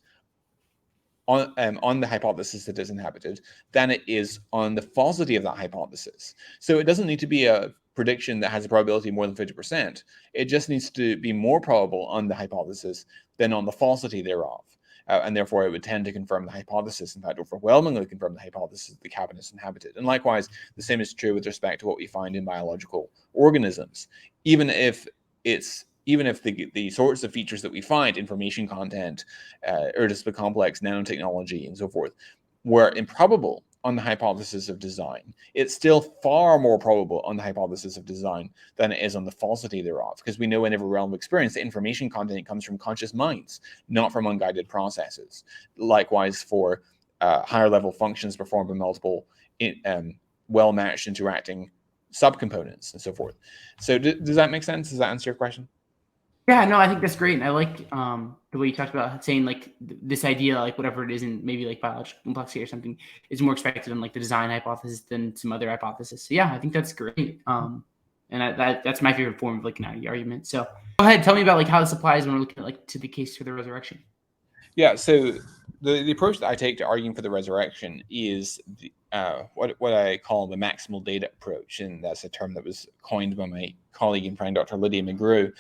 on the hypothesis that is inhabited than it is on the falsity of that hypothesis. So it doesn't need to be a prediction that has a probability of more than 50%. It just needs to be more probable on the hypothesis than on the falsity thereof. And therefore, it would tend to confirm the hypothesis, in fact, overwhelmingly confirm the hypothesis that the cabin is inhabited. And likewise, the same is true with respect to what we find in biological organisms. Even if the sorts of features that we find, information content, irreducible complex, nanotechnology, and so forth, were improbable on the hypothesis of design, it's still far more probable on the hypothesis of design than it is on the falsity thereof, because we know in every realm of experience that information content comes from conscious minds, not from unguided processes. Likewise for higher level functions performed by multiple well-matched interacting subcomponents and so forth. So does that make sense? Does that answer your question? Yeah, no, I think that's great. And I like the way you talked about saying like this idea, like whatever it is in maybe like biological complexity or something, is more expected in like the design hypothesis than some other hypothesis. So yeah, I think that's great. And that's my favorite form of like an argument. So go ahead, tell me about like how this applies when we're looking at like to the case for the resurrection. Yeah, so the approach that I take to arguing for the resurrection is what I call the maximal data approach, and that's a term that was coined by my colleague and friend Dr. Lydia McGrew,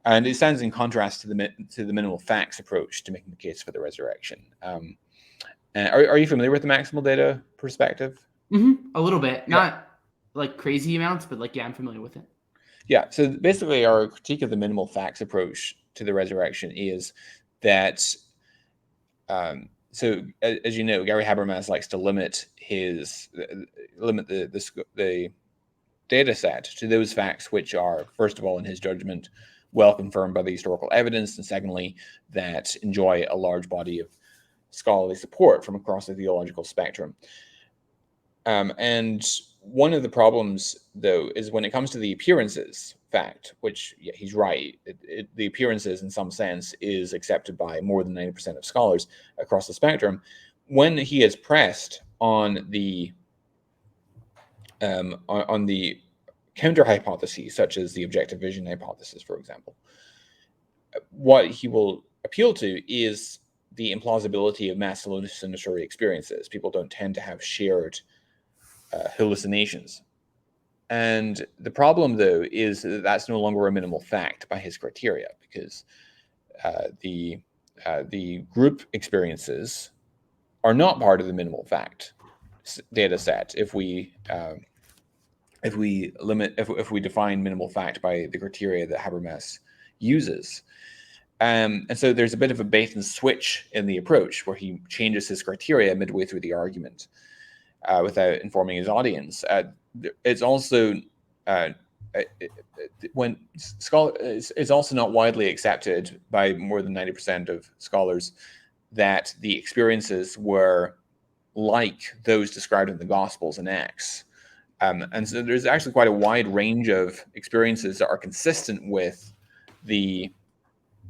and it stands in contrast to the minimal facts approach to making the case for the resurrection. Are you familiar with the maximal data perspective? A little bit, not like crazy amounts, but like yeah, I'm familiar with it. Yeah, so basically our critique of the minimal facts approach to the resurrection is that so as you know, Gary Habermas likes to limit the data set to those facts which are, first of all, in his judgment, well confirmed by the historical evidence, and secondly, that enjoy a large body of scholarly support from across the theological spectrum. And one of the problems, though, is when it comes to the appearances fact, which he's right, the appearances in some sense is accepted by more than 90% of scholars across the spectrum. When he is pressed on the counter hypotheses, such as the objective vision hypothesis, for example, what he will appeal to is the implausibility of mass hallucinatory experiences. People don't tend to have shared hallucinations. And the problem, though, is that that's no longer a minimal fact by his criteria, because the group experiences are not part of the minimal fact data set if we define minimal fact by the criteria that Habermas uses. And so there's a bit of a bait and switch in the approach where he changes his criteria midway through the argument without informing his audience. It's also it's also not widely accepted by more than 90% of scholars that the experiences were like those described in the Gospels and Acts. And so there's actually quite a wide range of experiences that are consistent with the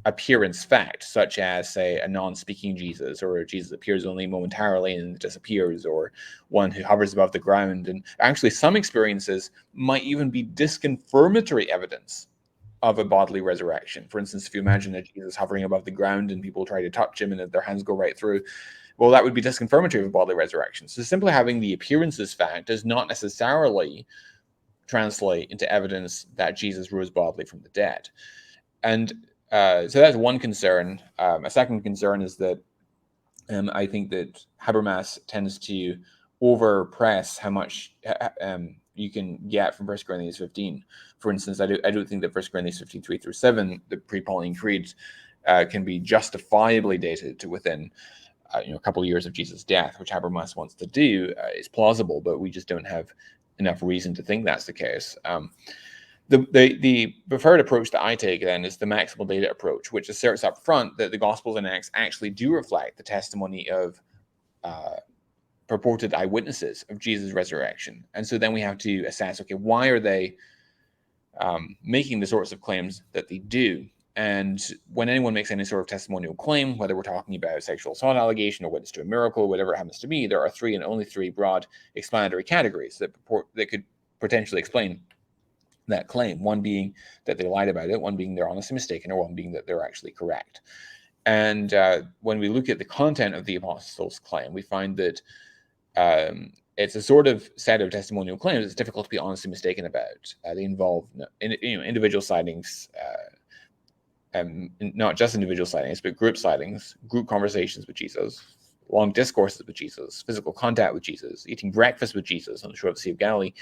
appearance fact, such as, say, a non-speaking Jesus, or Jesus appears only momentarily and disappears, or one who hovers above the ground. And actually, some experiences might even be disconfirmatory evidence of a bodily resurrection. For instance, if you imagine a Jesus hovering above the ground and people try to touch him and their hands go right through, well, that would be disconfirmatory of a bodily resurrection. So simply having the appearances fact does not necessarily translate into evidence that Jesus rose bodily from the dead. And so that's one concern. A second concern is that I think that Habermas tends to overpress how much you can get from 1 Corinthians 15. For instance, I don't think that 1 Corinthians 15, 3-7, the pre-Pauline Creed, can be justifiably dated to within a couple of years of Jesus' death, which Habermas wants to do. Is plausible, but we just don't have enough reason to think that's the case. The preferred approach that I take then is the maximal data approach, which asserts up front that the Gospels and Acts actually do reflect the testimony of purported eyewitnesses of Jesus' resurrection. And so then we have to assess, okay, why are they making the sorts of claims that they do? And when anyone makes any sort of testimonial claim, whether we're talking about a sexual assault allegation or witness to a miracle, whatever it happens to be, there are three and only three broad explanatory categories that could potentially explain that claim. One being that they lied about it, one being they're honestly mistaken, or one being that they're actually correct. And when we look at the content of the apostles' claim, we find that it's a sort of set of testimonial claims it's difficult to be honestly mistaken about. They involve individual sightings, not just individual sightings, but group sightings, group conversations with Jesus, long discourses with Jesus, physical contact with Jesus, eating breakfast with Jesus on the shore of the Sea of Galilee,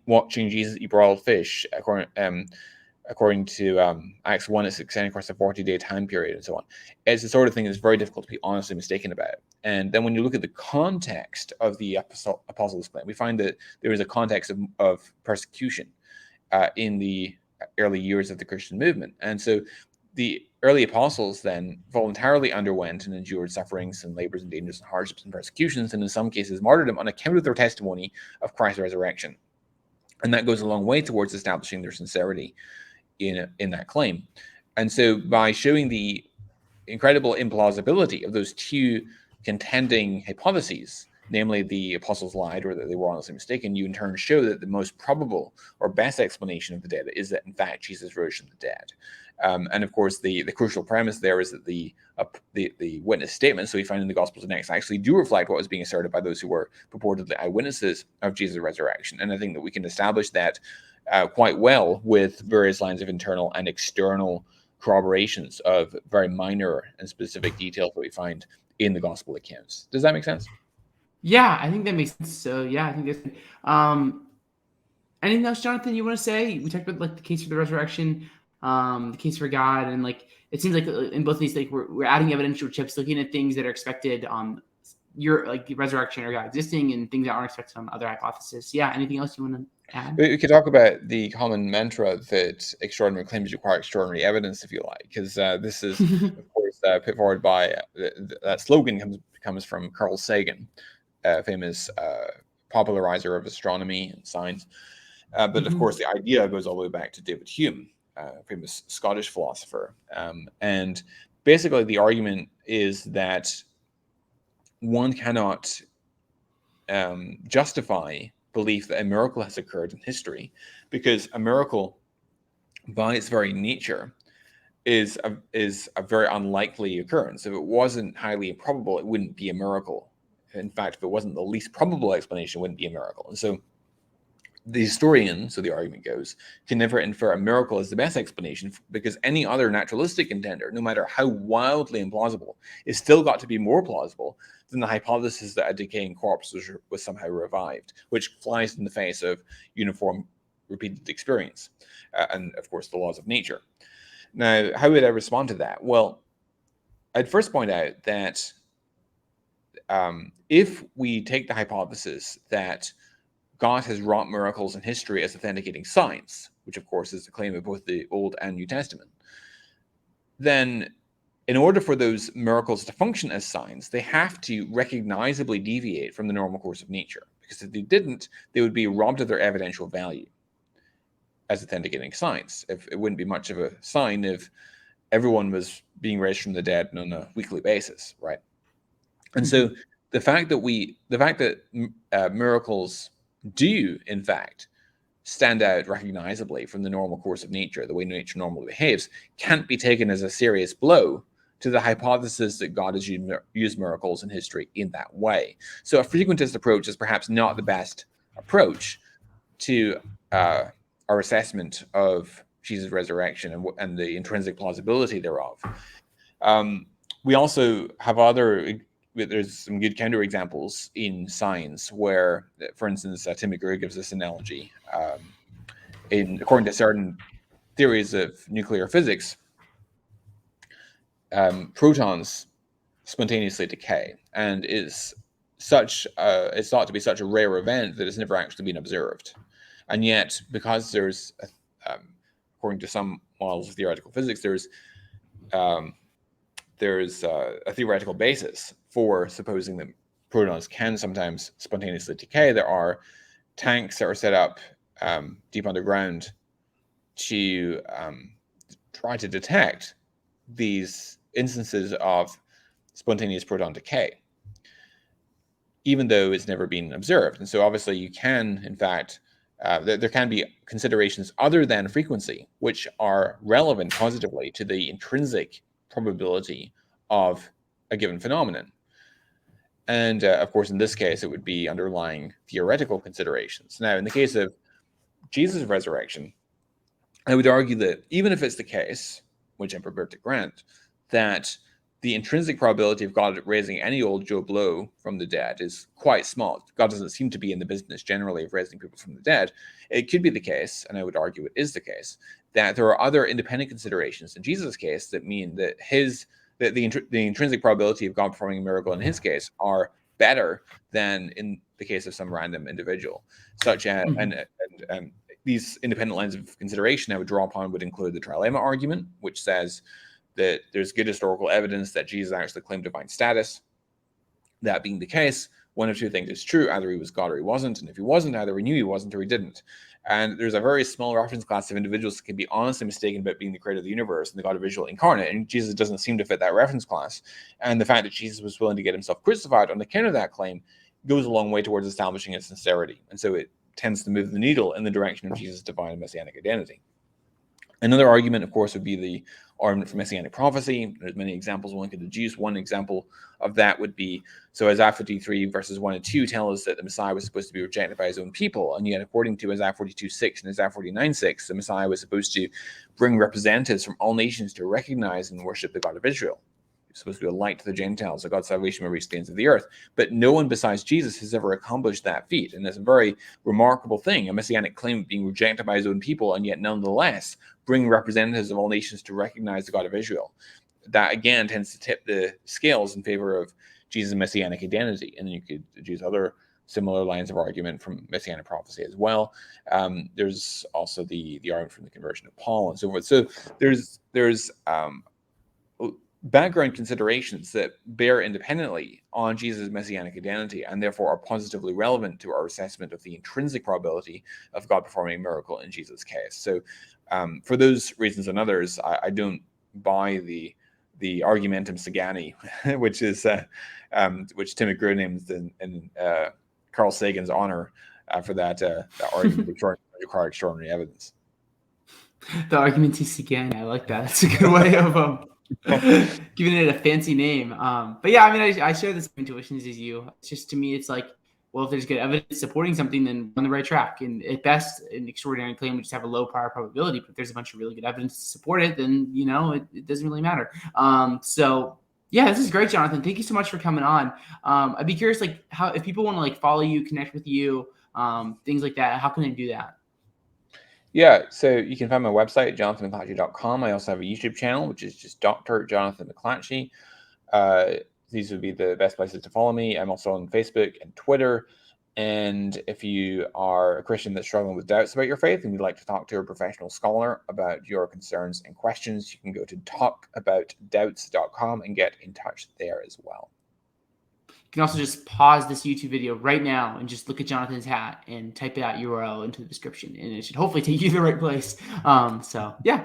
watching Jesus eat broiled fish, according to Acts 1, it's extending across a 40-day time period and so on. It's the sort of thing that's very difficult to be honestly mistaken about. And then when you look at the context of the apostles' claim, we find that there is a context of persecution in the early years of the Christian movement. And so the early apostles then voluntarily underwent and endured sufferings and labors and dangers and hardships and persecutions, and in some cases martyrdom on account of their testimony of Christ's resurrection. And that goes a long way towards establishing their sincerity in that claim. And so by showing the incredible implausibility of those two contending hypotheses, namely the apostles lied or that they were honestly mistaken, you in turn show that the most probable or best explanation of the dead is that in fact Jesus rose from the dead. And of course, the crucial premise there is that the witness statements, so we find in the Gospels and Acts, actually do reflect what was being asserted by those who were purportedly eyewitnesses of Jesus' resurrection. And I think that we can establish that quite well with various lines of internal and external corroborations of very minor and specific details that we find in the Gospel accounts. Does that make sense? Yeah, I think that makes sense. So yeah, I think that's anything else, Jonathan, you want to say? We talked about like the case for the resurrection, the case for God, and like it seems like in both of these, like we're adding evidential chips, looking at things that are expected on your like the resurrection or God existing, and things that aren't expected on other hypotheses. Yeah, anything else you want to add? We could talk about the common mantra that extraordinary claims require extraordinary evidence, if you like, because this is, of course, put forward by that slogan comes from Carl Sagan, famous popularizer of astronomy and science. But of course, the idea goes all the way back to David Hume, famous Scottish philosopher. And basically, the argument is that one cannot justify belief that a miracle has occurred in history, because a miracle, by its very nature, is a very unlikely occurrence. If it wasn't highly improbable, it wouldn't be a miracle. In fact, if it wasn't the least probable explanation, it wouldn't be a miracle. And so the historian, so the argument goes, can never infer a miracle as the best explanation, because any other naturalistic contender, no matter how wildly implausible, is still got to be more plausible than the hypothesis that a decaying corpse was somehow revived, which flies in the face of uniform repeated experience and, of course, the laws of nature. Now, how would I respond to that? Well, I'd first point out that if we take the hypothesis that God has wrought miracles in history as authenticating signs, which of course is the claim of both the Old and New Testament, then in order for those miracles to function as signs, they have to recognizably deviate from the normal course of nature. Because if they didn't, they would be robbed of their evidential value as authenticating signs. If it wouldn't be much of a sign if everyone was being raised from the dead on a weekly basis, right? And so the fact that miracles do, in fact, stand out recognizably from the normal course of nature, the way nature normally behaves, can't be taken as a serious blow to the hypothesis that God has used miracles in history in that way. So a frequentist approach is perhaps not the best approach to our assessment of Jesus' resurrection and the intrinsic plausibility thereof. We also have there's some good counterexamples in science where, for instance, Tim McGrew gives this analogy. According to certain theories of nuclear physics, protons spontaneously decay, and it's thought to be such a rare event that it's never actually been observed. And yet, because there's, according to some models of theoretical physics, there's a theoretical basis for supposing that protons can sometimes spontaneously decay. There are tanks that are set up deep underground to try to detect these instances of spontaneous proton decay, even though it's never been observed. And so obviously you can, in fact, there can be considerations other than frequency, which are relevant positively to the intrinsic probability of a given phenomenon. And of course, in this case, it would be underlying theoretical considerations. Now, in the case of Jesus' resurrection, I would argue that even if it's the case, which I'm prepared to grant, that the intrinsic probability of God raising any old Joe Blow from the dead is quite small. God doesn't seem to be in the business generally of raising people from the dead. It could be the case, and I would argue it is the case, that there are other independent considerations in Jesus' case that mean that the intrinsic probability of God performing a miracle in his case are better than in the case of some random individual, such as and these independent lines of consideration I would draw upon would include the trilemma argument, which says that there's good historical evidence that Jesus actually claimed divine status. That being the case, one of two things is true: either he was God or he wasn't, and if he wasn't, either he knew he wasn't or he didn't. And there's a very small reference class of individuals that can be honestly mistaken about being the creator of the universe and the God of Israel incarnate, and Jesus doesn't seem to fit that reference class. And the fact that Jesus was willing to get himself crucified on account of that claim goes a long way towards establishing its sincerity, and so it tends to move the needle in the direction of Jesus' divine and messianic identity. Another argument, of course, would be the argument for messianic prophecy. There's many examples one could deduce. One example of that would be, so Isaiah 53 verses 1 and 2 tell us that the Messiah was supposed to be rejected by his own people, and yet according to Isaiah 42:6 and Isaiah 49:6, the Messiah was supposed to bring representatives from all nations to recognize and worship the God of Israel. He was supposed to be a light to the Gentiles, so God's salvation will reach the ends of the earth. But no one besides Jesus has ever accomplished that feat, and that's a very remarkable thing, a messianic claim being rejected by his own people, and yet nonetheless bring representatives of all nations to recognize the God of Israel. That, again, tends to tip the scales in favor of Jesus' messianic identity. And then you could use other similar lines of argument from messianic prophecy as well. There's also the argument from the conversion of Paul and so forth. So there's background considerations that bear independently on Jesus' messianic identity and therefore are positively relevant to our assessment of the intrinsic probability of God performing a miracle in Jesus' case. So for those reasons and others, I don't buy the argumentum sagani, which is which Tim McGrew names in Carl Sagan's honor for that argument require extraordinary evidence. The argumentum sagani, I like that. It's a good way of giving it a fancy name. But yeah, I mean, I share the same intuitions as you. It's just, to me, it's like, well, if there's good evidence supporting something, then we're on the right track. And at best, an extraordinary claim would just have a low prior probability. But if there's a bunch of really good evidence to support it, then, it doesn't really matter. So yeah, this is great, Jonathan. Thank you so much for coming on. I'd be curious, like, how, if people want to like follow you, connect with you, things like that, how can they do that? Yeah, so you can find my website at jonathanmclatchie.com. I also have a YouTube channel, which is just Dr. Jonathan McLatchie. These would be the best places to follow me. I'm also on Facebook and Twitter. And if you are a Christian that's struggling with doubts about your faith and you'd like to talk to a professional scholar about your concerns and questions, you can go to talkaboutdoubts.com and get in touch there as well. You can also just pause this YouTube video right now and just look at Jonathan's hat and type that URL into the description, and it should hopefully take you to the right place. So yeah,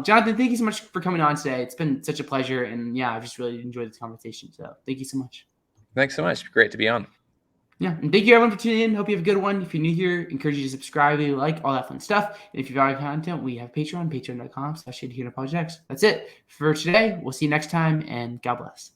Jonathan, thank you so much for coming on today. It's been such a pleasure, and yeah, I've just really enjoyed this conversation. So thank you so much. Thanks so much. Great to be on. Yeah, and thank you everyone for tuning in. Hope you have a good one. If you're new here, encourage you to subscribe, like all that fun stuff. And if you value content, we have Patron, patreon.com/Apologetics. That's it for today. We'll see you next time, and God bless.